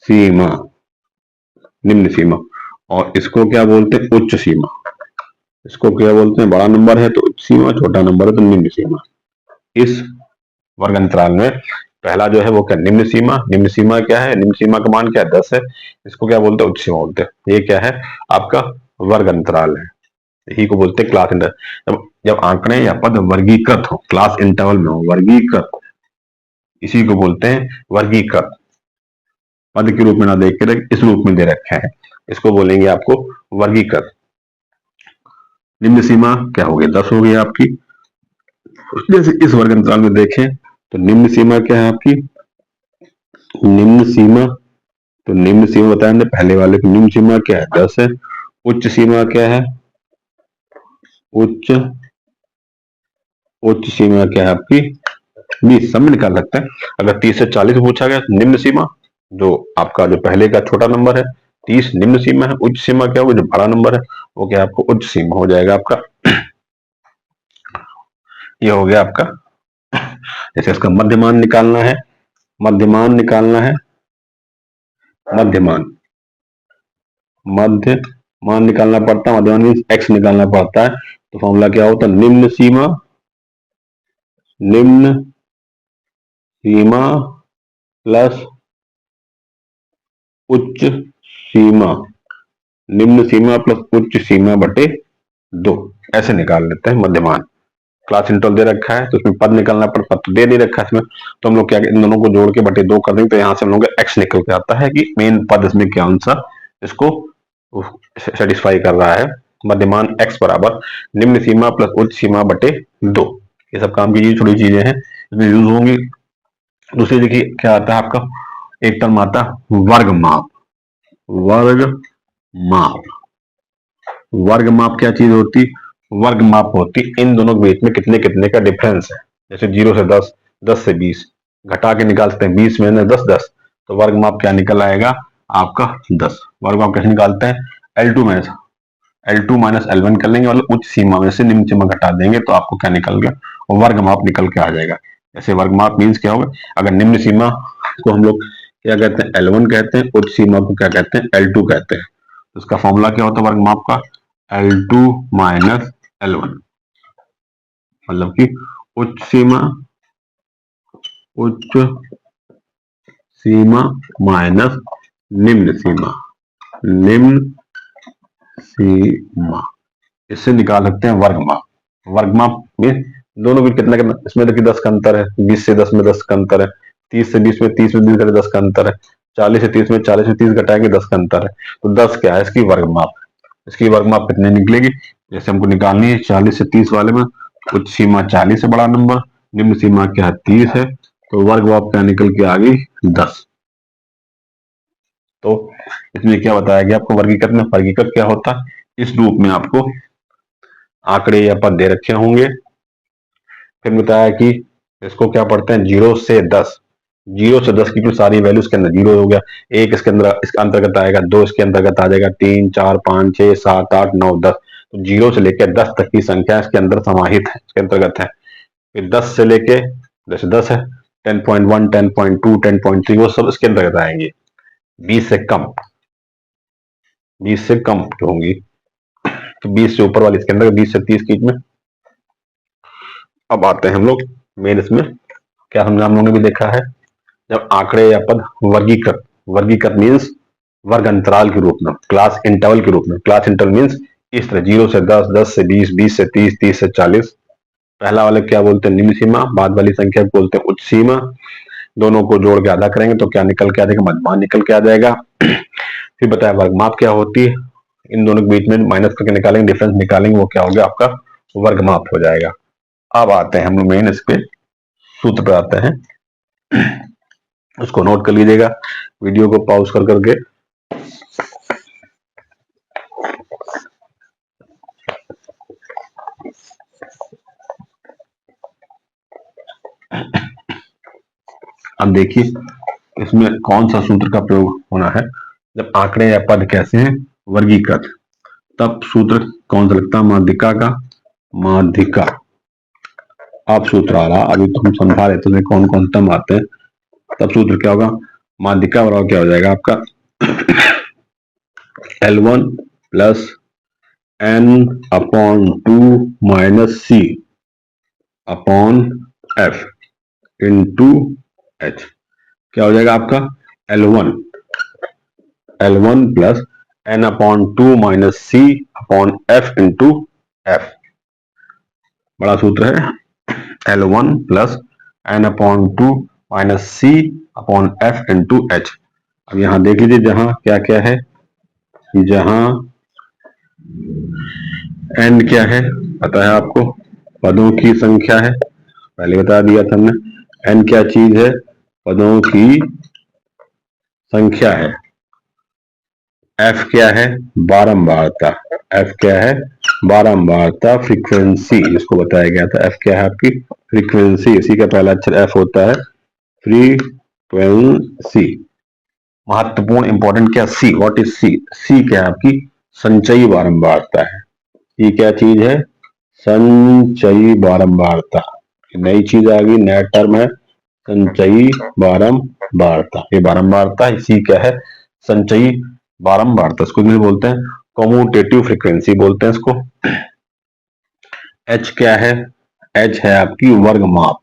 सीमा, निम्न सीमा। और इसको क्या बोलते हैं, उच्च सीमा। इसको क्या बोलते हैं, बड़ा नंबर है तो उच्च सीमा, छोटा नंबर है तो निम्न सीमा। इस वर्ग अंतराल में पहला जो है वो क्या, निम्न सीमा। निम्न सीमा क्या है, निम्न सीमा का मान क्या है, 10 है। इसको क्या बोलते हैं, उच्च सीमा बोलते हैं। ये क्या है, आपका वर्ग अंतराल है। यही को बोलते हैं क्लास इंटरवल। जब जब आंकड़े या पद वर्गीकृत हो, क्लास इंटरवल में हो, वर्गीकृत, इसी को बोलते हैं वर्गीकृत। पद के रूप में ना देख के इस रूप में दे रखे हैं, इसको बोलेंगे आपको वर्गीकृत। निम्न सीमा क्या हो गई, 10 हो गई आपकी। जैसे इस वर्ग अंतराल में देखें तो निम्न सीमा क्या है आपकी, निम्न सीमा, तो निम्न सीमा बताया हमने पहले वाले की, निम्न सीमा क्या है, 10 है। उच्च सीमा क्या है, उच्च उच्च सीमा क्या है आपकी, 20। सब में निकाल सकते हैं। अगर 30 से 40 पूछा गया तो निम्न सीमा, जो आपका जो पहले का छोटा नंबर है 30 निम्न सीमा है। उच्च सीमा क्या होगा, जो बड़ा नंबर है वो क्या आपको उच्च सीमा हो जाएगा आपका। ये हो गया आपका। जैसे इसका मध्यमान निकालना है, मध्यमान निकालना है, मध्यमान, मध्यमान निकालना पड़ता है, मध्यमान मीन्स एक्स निकालना पड़ता है। तो फॉर्मूला क्या होता है, निम्न सीमा, निम्न सीमा प्लस उच्च सीमा, निम्न सीमा प्लस उच्च सीमा बटे 2, ऐसे निकाल लेते हैं मध्यमान। क्लास इंटरवल दे रखा है तो उसमें पद निकालना पड़ता, पद तो दे नहीं रखा है इसमें, तो हम लोग क्या, इन दोनों को जोड़ के बटे 2 कर देंगे, तो यहाँ से हम लोग एक्स निकल के आता है कि मेन पद इसमें क्या आंसर इसको सेटिस्फाई कर रहा है। मध्यमान एक्स बराबर निम्न सीमा प्लस उच्च सीमा बटे 2। ये सब काम की छोटी चीजें हैं, इसमें यूज होंगी। दूसरी देखिए क्या आता है आपका, एक टर्म आता है वर्ग माप। वर्ग माप, वर्ग माप क्या चीज होती, वर्ग माप होती इन दोनों के बीच में कितने कितने का डिफरेंस है। जैसे 0 से 10, 10 से 20, घटा के निकाल सकते हैं, 20 में 10 10, तो वर्ग माप क्या निकल आएगा आपका 10। वर्ग माप कैसे निकालते हैं, L2 माइनस L1 कर लेंगे, मतलब उच्च सीमा में से निम्न सीमा घटा देंगे तो आपको क्या निकल गया, वर्ग माप निकल के आ जाएगा। जैसे वर्ग माप मीन्स क्या होगा, अगर निम्न सीमा को हम लोग क्या कहते हैं, L1 कहते हैं, उच्च सीमा को क्या कहते हैं, L2 कहते हैं। तो इसका फॉर्मूला क्या होता है वर्ग माप का, L2 माइनस L1, मतलब कि उच्च सीमा, उच्च सीमा माइनस निम्न सीमा, निम्न सीमा, इससे निकाल सकते हैं वर्ग माप। वर्ग माप में दोनों में कितना कितना, इसमें देखिए 10 का अंतर है, 20 से 10 में 10 का अंतर है, 30 से 20 में 30 में 20 10 का अंतर है, 40 से 30 में 40 में 30 घटाएंगे 10 का अंतर है। तो 10 क्या है इसकी वर्ग माप, इसकी वर्ग माप कितने निकलेगी, जैसे हमको निकालनी है 40 से 30 वाले में, उच्च सीमा 40 से बड़ा नंबर, निम्न सीमा क्या है 30 है, तो वर्ग माप क्या निकल के आ गई 10। तो इसमें क्या बताया गया आपको वर्गीकृत में, वर्गीकृत क्या होता है, इस रूप में आपको आंकड़े या पद दे रखे होंगे। फिर बताया कि इसको क्या पढ़ते हैं, 0 से 10, 0 से 10 की जो सारी वैल्यू इसके अंदर 0 हो गया, एक इसके अंदर इसके अंतर्गत आएगा, 2 इसके अंतर्गत आ जाएगा, 3 4 5 6 7 8 9 10, तो 0 से लेकर 10 तक की संख्या इसके अंदर समाहित है, इसके अंतर्गत है। फिर 10 से लेके, जैसे 10 है, 10.1 10.2 10.3 वो सब इसके अंतर्गत आएंगे। 20 से कम, 20 से कम जो होंगी, तो 20 से ऊपर वाली इसके अंदर, 20 से 30 की में। अब आते हैं हम लोग मेन इसमें, क्या समझा हम लोगों ने भी देखा है, जब आंकड़े या पद वर्गीकृत, वर्गीकृत मीन्स वर्ग अंतराल के रूप में, क्लास इंटरवल के रूप में। क्लास इंटरवल मीन्स इस तरह 0 से 10, 10 से 20, 20 से 30, 30 से 40। पहला वाले क्या बोलते हैं निम्न सीमा, बाद वाली संख्या को बोलते हैं उच्च सीमा। दोनों को जोड़ के आधा करेंगे तो क्या निकल के आ जाएगा, मध्यमान निकल के आ जाएगा। फिर बताया वर्ग माप क्या होती है, इन दोनों के बीच में माइनस करके निकालेंगे, डिफरेंस निकालेंगे, वो क्या हो गया आपका वर्ग माप हो जाएगा। अब आते हैं हम लोग मेन इस पे सूत्र पे आते हैं, उसको नोट कर लीजिएगा, वीडियो को पॉज कर करके। अब देखिए इसमें कौन सा सूत्र का प्रयोग होना है, जब आंकड़े या पद कैसे हैं वर्गीकृत, तब सूत्र कौन सा लगता है, माध्यिका का, माध्यिका। अब सूत्र आ रहा, अभी तो हम समझा रहे थे कौन कौन टर्म आते हैं, तब सूत्र क्या होगा, माध्यिका बराबर क्या हो जाएगा आपका L1 plus N/2 minus C upon F into H. क्या हो जाएगा आपका L1 plus N/2 minus C upon F into F। बड़ा सूत्र है L1 plus N/2 minus C upon F into H। अब यहां देख लीजिए जहां क्या क्या है, जहां n क्या है पता है आपको, पदों की संख्या है, पहले बता दिया था हमने। n क्या चीज है, पदों की संख्या है। f क्या है, बारंबारता। f क्या है, बारंबारता, फ्रीक्वेंसी जिसको बताया गया था। f क्या है आपकी फ्रीक्वेंसी, इसी का पहला अक्षर f होता है, फ्रीक्वेंसी। महत्वपूर्ण इंपॉर्टेंट क्या, सी, व्हाट इज सी, सी क्या है आपकी संचयी बारंबारता है। ये क्या चीज है, संचयी बारंबारता। नई चीज आ गई, नया टर्म है संचयी बारंबारता। ये बारंबारता, इसी क्या है संचयी बारंबारता। इसको इंग्लिश बोलते हैं कम्यूटेटिव फ्रीक्वेंसी बोलते हैं इसको। एच क्या है, एच है आपकी वर्ग माप।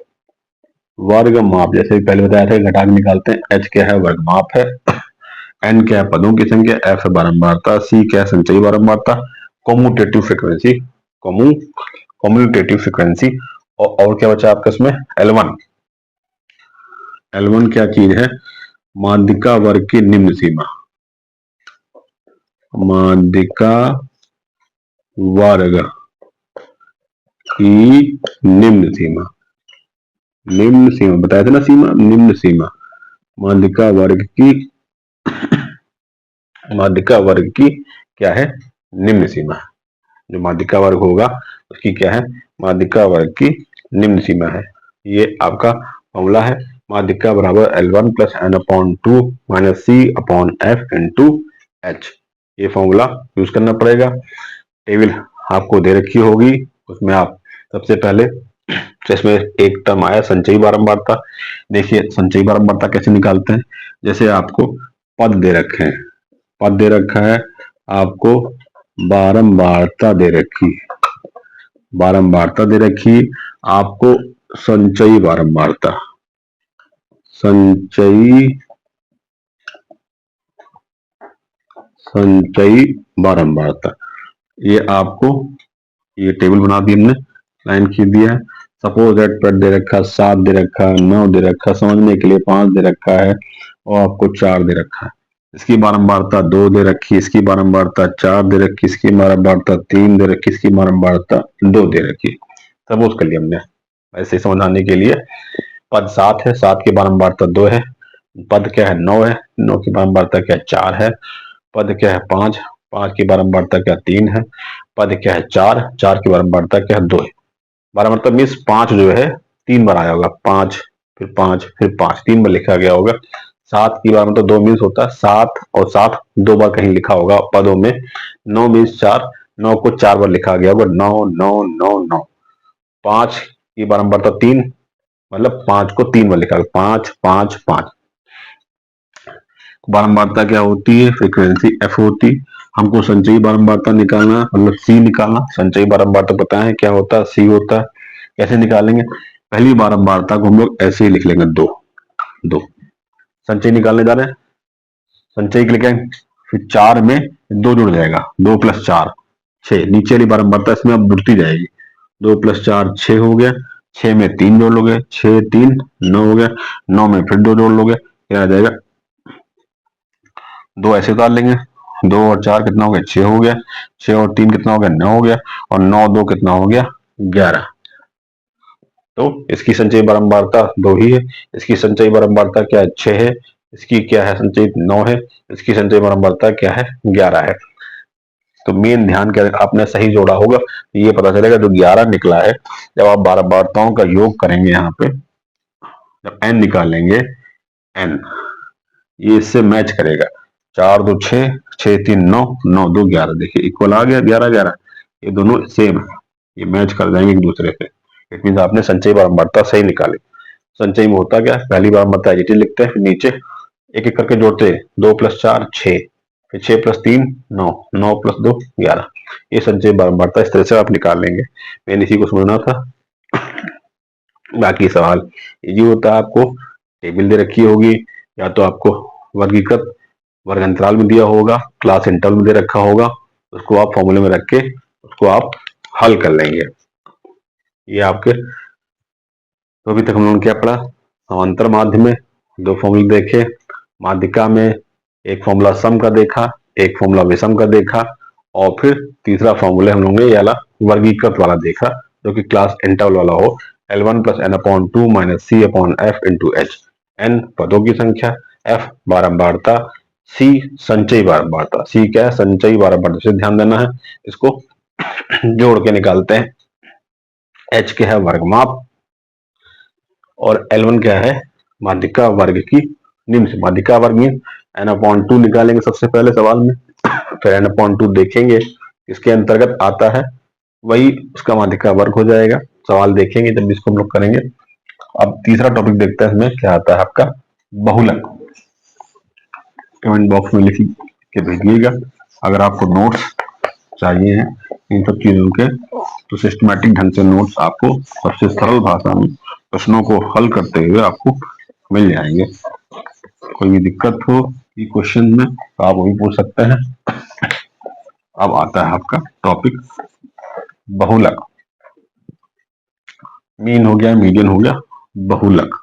वर्ग माप जैसे पहले बताया था घटा के निकालते हैं। एच क्या है, वर्ग माप है। एन क्या है, पदों की संख्या। एफ है बारंबारता। सी क्या है, संचयी बारंबारता। Commutative frequency, commutative frequency. और क्या बचा आपका इसमें, L1। L1 क्या चीज है, माध्यिका वर्ग की निम्न सीमा। माध्यिका वर्ग की निम्न सीमा, निम्न सीमा बताया था ना, सीमा निम्न सीमा। माध्यिका वर्ग की, माध्यिका वर्ग की क्या है, निम्न सीमा। जो माध्यिका वर्ग होगा उसकी क्या है, माध्यिका वर्ग की निम्न सीमा है। ये आपका फॉर्मूला है, माध्यिका बराबर L1 plus N/2 minus C upon F into H। ये फॉर्मूला यूज करना पड़ेगा। टेबल आपको दे रखी होगी, उसमें आप सबसे पहले इसमें एक टर्म आया संचयी बारंबारता। देखिए संचयी बारंबारता कैसे निकालते हैं, जैसे आपको पद दे रखे हैं, पद दे रखा है आपको, बारंबारता दे रखी, बारंबारता दे रखी आपको, संचयी बारंबारता, संचयी, संचयी बारंबारता। ये आपको, ये टेबल बना दी हमने, लाइन खींच दिया है। सपोज दैट पद दे रखा 7 दे रखा, 9 दे रखा, समझने के लिए 5 दे रखा है और आपको 4 दे रखा है। इसकी बारंबारता 2 दे रखी, इसकी बारंबारता 4 दे रखी, इसकी बारंबारता 3 दे रखी, इसकी बारंबारता 2 दे रखी। सपोज कर लिया हमने ऐसे समझाने के लिए। पद 7 है, 7 की बारंबारता 2 है। पद क्या है 9 है, 9 की बारंबारता क्या है 4 है। पद क्या है 5, 5 की बारंबारता क्या 3 है। पद क्या है 4, 4 की बारंबारता क्या है 2 है। बारंबारता मीन्स 5 जो है 3 बार आया होगा, 5 फिर 5 फिर 5, 3 बार लिखा गया होगा। 7 की बारंबारता 2 मीन्स होता है 7 और 7 2 बार कहीं लिखा होगा पदों में। 9 मीन्स 4, 9 को 4 बार लिखा गया होगा, 9 9 9 9। 5 की बारंबारता 3, मतलब 5 को 3 बार लिखा गया, 5 5 5। बारंबारता क्या होती है, फ्रीक्वेंसी एफ होती। हमको संचयी बारंबारता निकालना, मतलब सी निकालना। संचयी बारंबारता पता है क्या होता है, सी होता है। कैसे निकालेंगे, पहली बारंबारता को हम लोग ऐसे ही लिख लेंगे 2 2। संचयी निकालने जा रहे हैं, संचयी लिखेंगे, फिर 4 में 2 जुड़ जाएगा, 2 प्लस 4 6। नीचे वाली बारंबारता इसमें अब जुड़ती जाएगी, 2 प्लस 4 6 हो गया। 6 में 3 जोड़ लोगे, 6 3 9 हो गया। 9 में फिर 2 जोड़ लोगे, क्या आ जाएगा, 2 ऐसे उतार लेंगे, 2 और 4 कितना हो गया 6 हो गया। 6 और 3 कितना हो गया 9 हो गया। और 9 2 कितना हो गया 11। तो इसकी संचयी बारंबारता 2 ही है। इसकी संचयी बारंबारता क्या है 6 है। इसकी क्या है संचयी 9 है। इसकी संचयी बारंबारता क्या है 11 है। तो मेन ध्यान क्या आपने सही जोड़ा होगा, ये पता चलेगा जो 11 निकला है। जब आप बारंबारताओं का योग करेंगे यहाँ पे, जब n निकालेंगे, n ये इससे मैच करेगा। 4 2 6, 6 3 9, 9 2 11। देखिए इक्वल आ गया 11 11। ये दोनों सेम है, ये मैच कर जाएंगे एक दूसरे से। इट मीन आपने संचयी बारंबारता सही निकाली। संचयी में होता क्या है, पहली बारंबारता एडिटिव लिखते हैं, फिर नीचे एक एक करके जोड़ते हैं, 2 प्लस 4 6, फिर 6 प्लस 3 9, 9 प्लस 2 11। ये संचयी बारंबारता इस तरह से आप निकाल लेंगे। मैंने इसी को समझना था, बाकी सवाल इजी होता है आपको। टेबल दे रखी होगी, या तो आपको वर्गीकृत वर्ग अंतराल में दिया होगा, क्लास इंटरवल में दे रखा होगा, उसको आप फॉर्मूले में रख के उसको आप हल कर लेंगे। ये आपके, तो अभी तक हम लोगों ने क्या पढ़ा, समांतर माध्य में दो फॉर्मूले देखे, माध्यिका में एक फॉर्मूला सम का देखा, एक फॉर्मूला विषम का देखा, और फिर तीसरा फॉर्मूला हम लोगों ने ये वाला वर्गीकृत वाला देखा, जो कि क्लास इंटरवल वाला हो, L1 + n/2 - C/f × h, n पदों की संख्या, f बारंबारता, c संचयी बारंबारता। c क्या है, संचयी बारंबारता से ध्यान देना है, इसको जोड़ के निकालते हैं। h क्या है, वर्गमाप, और L1 क्या है, माध्यिका वर्ग की निम्न से माध्यिका वर्ग में n/2 निकालेंगे सबसे पहले सवाल में, फिर n/2 देखेंगे इसके अंतर्गत आता है, वही उसका माध्यिका वर्ग हो जाएगा। सवाल देखेंगे जब इसको हम लोग करेंगे। अब तीसरा टॉपिक देखते हैं, इसमें क्या आता है आपका, बहुलक। कमेंट बॉक्स में लिख के भेजिएगा अगर आपको नोट्स चाहिए हैं इन सब चीजों के, तो सिस्टमैटिक ढंग से नोट्स आपको सबसे सरल भाषा में प्रश्नों को हल करते हुए आपको मिल जाएंगे। कोई भी दिक्कत हो कि क्वेश्चन में तो आप वो भी पूछ सकते हैं। अब आता है आपका टॉपिक बहुलक। मीन हो गया, मीडियन हो गया, बहुलक।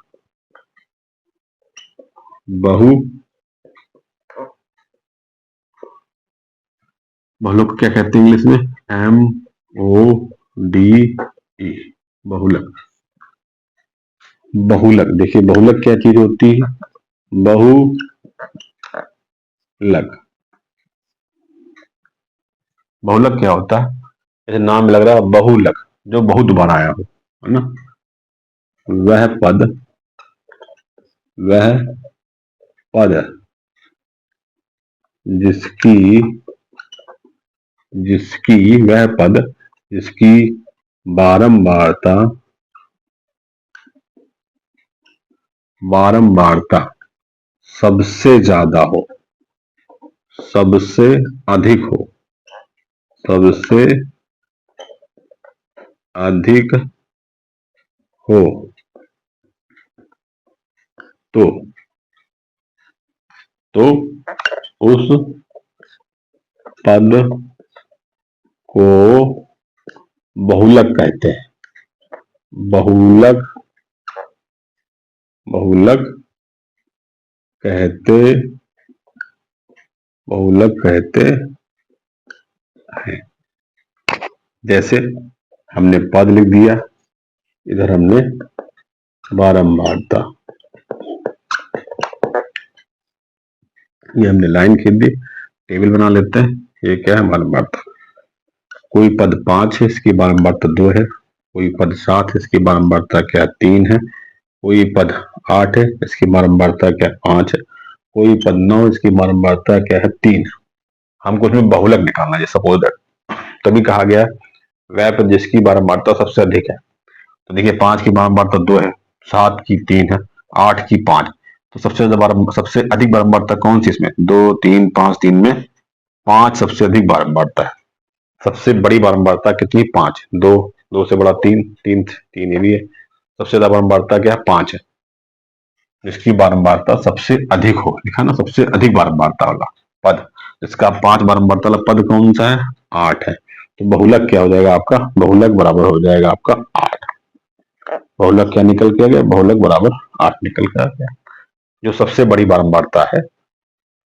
बहुलक क्या कहते हैं इंग्लिश में, MODE, बहुलक। बहुलक देखिए, बहुलक क्या चीज होती है, बहुलक, बहुलक क्या होता है, जैसे नाम लग रहा है बहुलक, जो बहुत बार आया हो, है ना, वह पद जिसकी बारंबारता सबसे ज्यादा हो, सबसे अधिक हो, तो उस पद को बहुलक कहते हैं। बहुलक कहते हैं। जैसे हमने पद लिख दिया, इधर हमने बारंबारता, ये हमने लाइन खींच दी, टेबल बना लेते हैं। ये क्या है, बारंबारता। कोई पद 5 है, इसकी बारंबारता 2 है। कोई पद 7 है, इसकी बारंबारता क्या 3 है। कोई पद 8 है, इसकी बारंबारता क्या 5 है। कोई पद 9, इसकी बारंबारता क्या है 3। हमको इसमें बहुलक निकालना है, सपोज दैट, तभी कहा गया वह पद जिसकी बारंबारता सबसे अधिक है। तो देखिए 5 की बारंबारता 2 है, 7 की 3 है, 8 की 5, तो सबसे अधिक बारंबारता कौन सी इसमें, 2 3 5, 3 में 5 सबसे अधिक बारंबारता है। सबसे बड़ी बारंबारता कितनी, 5, 2 से बड़ा 3, 3 ये भी है। सबसे ज्यादा बारंबारता क्या है, 5 है, जिसकी बारंबारता सबसे अधिक हो, लिखा ना, सबसे अधिक बारंबारता वाला पद, इसका 5 बारंबारता वाला पद कौन सा है, 8 है। तो बहुलक क्या हो जाएगा आपका, बहुलक बराबर हो जाएगा आपका 8। बहुलक क्या निकल के आ गया, बहुलक बराबर 8 निकल के आ गया, जो सबसे बड़ी बारंबारता है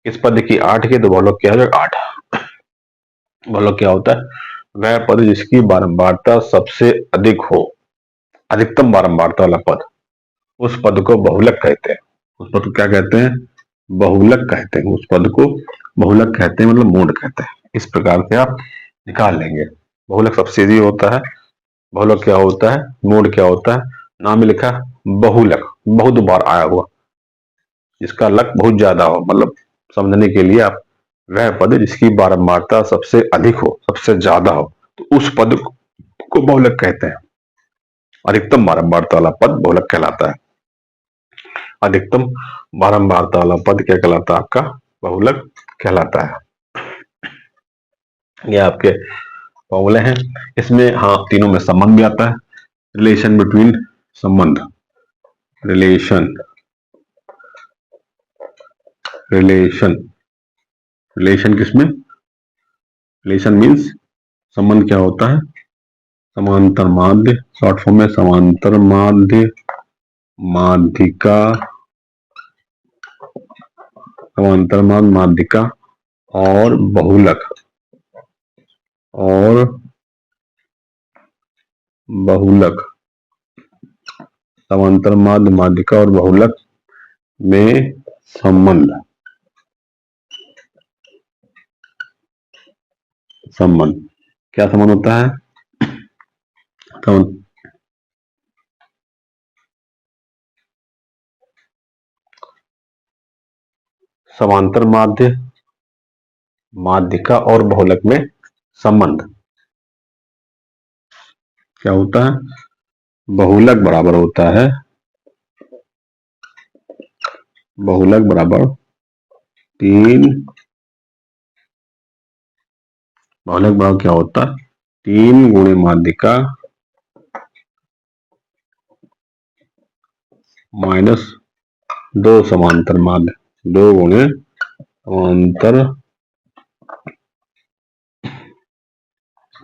इस पद की 8 की, तो बहुलक क्या हो जाएगा 8। बहुलक क्या होता है, वह पद जिसकी बारंबारता सबसे अधिक हो, अधिकतम बारंबारता वाला पद, उस पद को बहुलक कहते हैं। उस पद को क्या कहते हैं, बहुलक कहते हैं। उस पद को बहुलक कहते हैं, मतलब मोड कहते हैं। इस प्रकार से आप निकाल लेंगे। बहुलक सबसे इजी होता है। बहुलक क्या होता है, मोड क्या होता है, नाम में लिखा बहुलक, बहुत बार आया हुआ, जिसका लक बहुत ज्यादा हो, मतलब समझने के लिए आप, वह पद जिसकी बारंबारता सबसे अधिक हो, सबसे ज्यादा हो, तो उस पद को बहुलक कहते हैं। अधिकतम बारंबारता वाला पद बहुलक कहलाता है। अधिकतम बारंबारता वाला पद क्या कहलाता है आपका, बहुलक कहलाता है। ये आपके फॉर्मूले हैं। इसमें हाँ तीनों में संबंध भी आता है, रिलेशन बिटवीन, संबंध, रिलेशन रिलेशन, रिलेशन किसमें, रिलेशन मीन्स संबंध क्या होता है, समांतर माध्य, शॉर्ट फॉर्म में समांतर माध्य, माध्यिका, समांतर माध्य, माध्यिका और बहुलक, और बहुलक, समांतर माध्य, माध्यिका और बहुलक में संबंध, संबंध क्या संबंध होता है, समांतर माध्य, माध्यिका और बहुलक में संबंध क्या होता है, बहुलक बराबर होता है, बहुलक बराबर 3, बहुलक बराबर क्या होता है, 3 गुणे माध्यिका माइनस 2 समांतर माध्य, 2 गुणे समांतर,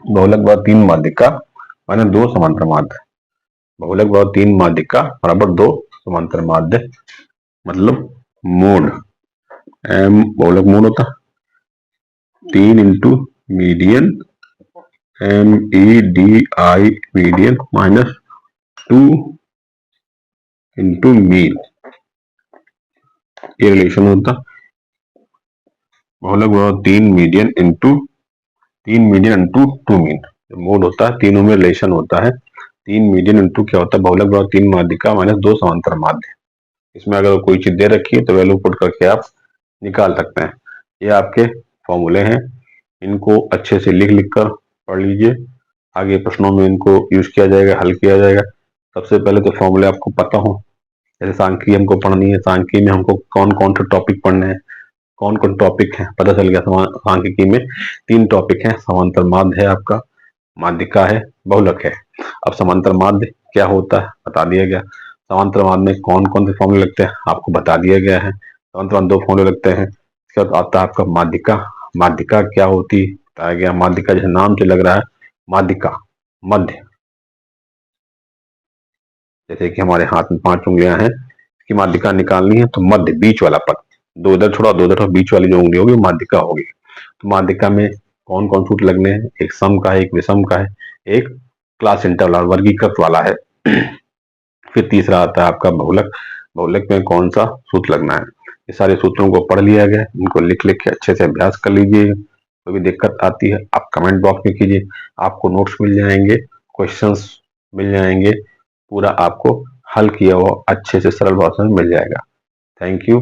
बहुलक बराबर 3 माध्यिका माइनस 2 समांतर माध्य, बहुलक बराबर 3 माध्यिका बराबर 2 समांतर माध्य, मतलब मोड, एम बहुलक मोड होता 3 into median, m e d i median minus 2 into mean, ये रिलेशन होता, बहुलक बराबर 3 median into 3 median into 2 mean, mode होता है, तीनों में रिलेशन होता है, 3 मीडियन इंटू क्या होता है, बहुलक बराबर 3 माध्यिका माइनस 2 समांतर माध्य, इसमें अगर कोई चीज दे रखी है तो वैल्यू पुट करके आप निकाल सकते हैं, ये आपके फॉर्मूले हैं, इनको अच्छे से लिख लिख कर पढ़ लीजिए, आगे प्रश्नों में इनको यूज किया जाएगा, हल किया जाएगा। सबसे पहले तो फॉर्मूले आपको पता हो, जैसे सांख्यिकी हमको पढ़नी है, सांख्यिकी में हमको कौन कौन से टॉपिक पढ़ने हैं, कौन कौन टॉपिक है पता चल गया, सांख्यिकी में 3 टॉपिक है, समांतर माध्य है आपका, माध्यिका है, बहुलक है। अब समांतर माध्य क्या होता है बता दिया गया, समांतर माध्य में कौन कौन से फॉर्मूले लगते हैं आपको बता दिया गया है, समांतर माध्य 2 फॉर्मूले लगते हैं, इसके बाद आता है आपका माध्यिका, माध्यिका क्या होती बताया गया, माध्यिका जैसे नाम से लग रहा है, माध्यिका मध्य, जैसे कि हमारे हाथ में 5 उंगलियां हैं, इसकी माध्यिका निकालनी है तो मध्य बीच वाला पद, 2 इधर छोड़ा 2 इधर, बीच वाली जो उंगली होगी माध्यिका होगी। तो माध्यिका में कौन कौन सूत्र लगने हैं, एक सम का है, एक विषम का है, एक क्लास इंटरवल वर्गीकृत वाला है, फिर तीसरा आता है आपका बहुलक, बहुलक में कौन सा सूत्र लगना है, ये सारे सूत्रों को पढ़ लिया गया, इनको लिख लिख के अच्छे से अभ्यास कर लीजिए, कोई भी दिक्कत आती है आप कमेंट बॉक्स में कीजिए, आपको नोट्स मिल जाएंगे, क्वेश्चंस मिल जाएंगे, पूरा आपको हल किया हुआ अच्छे से सरल भाषा में मिल जाएगा। Thank you.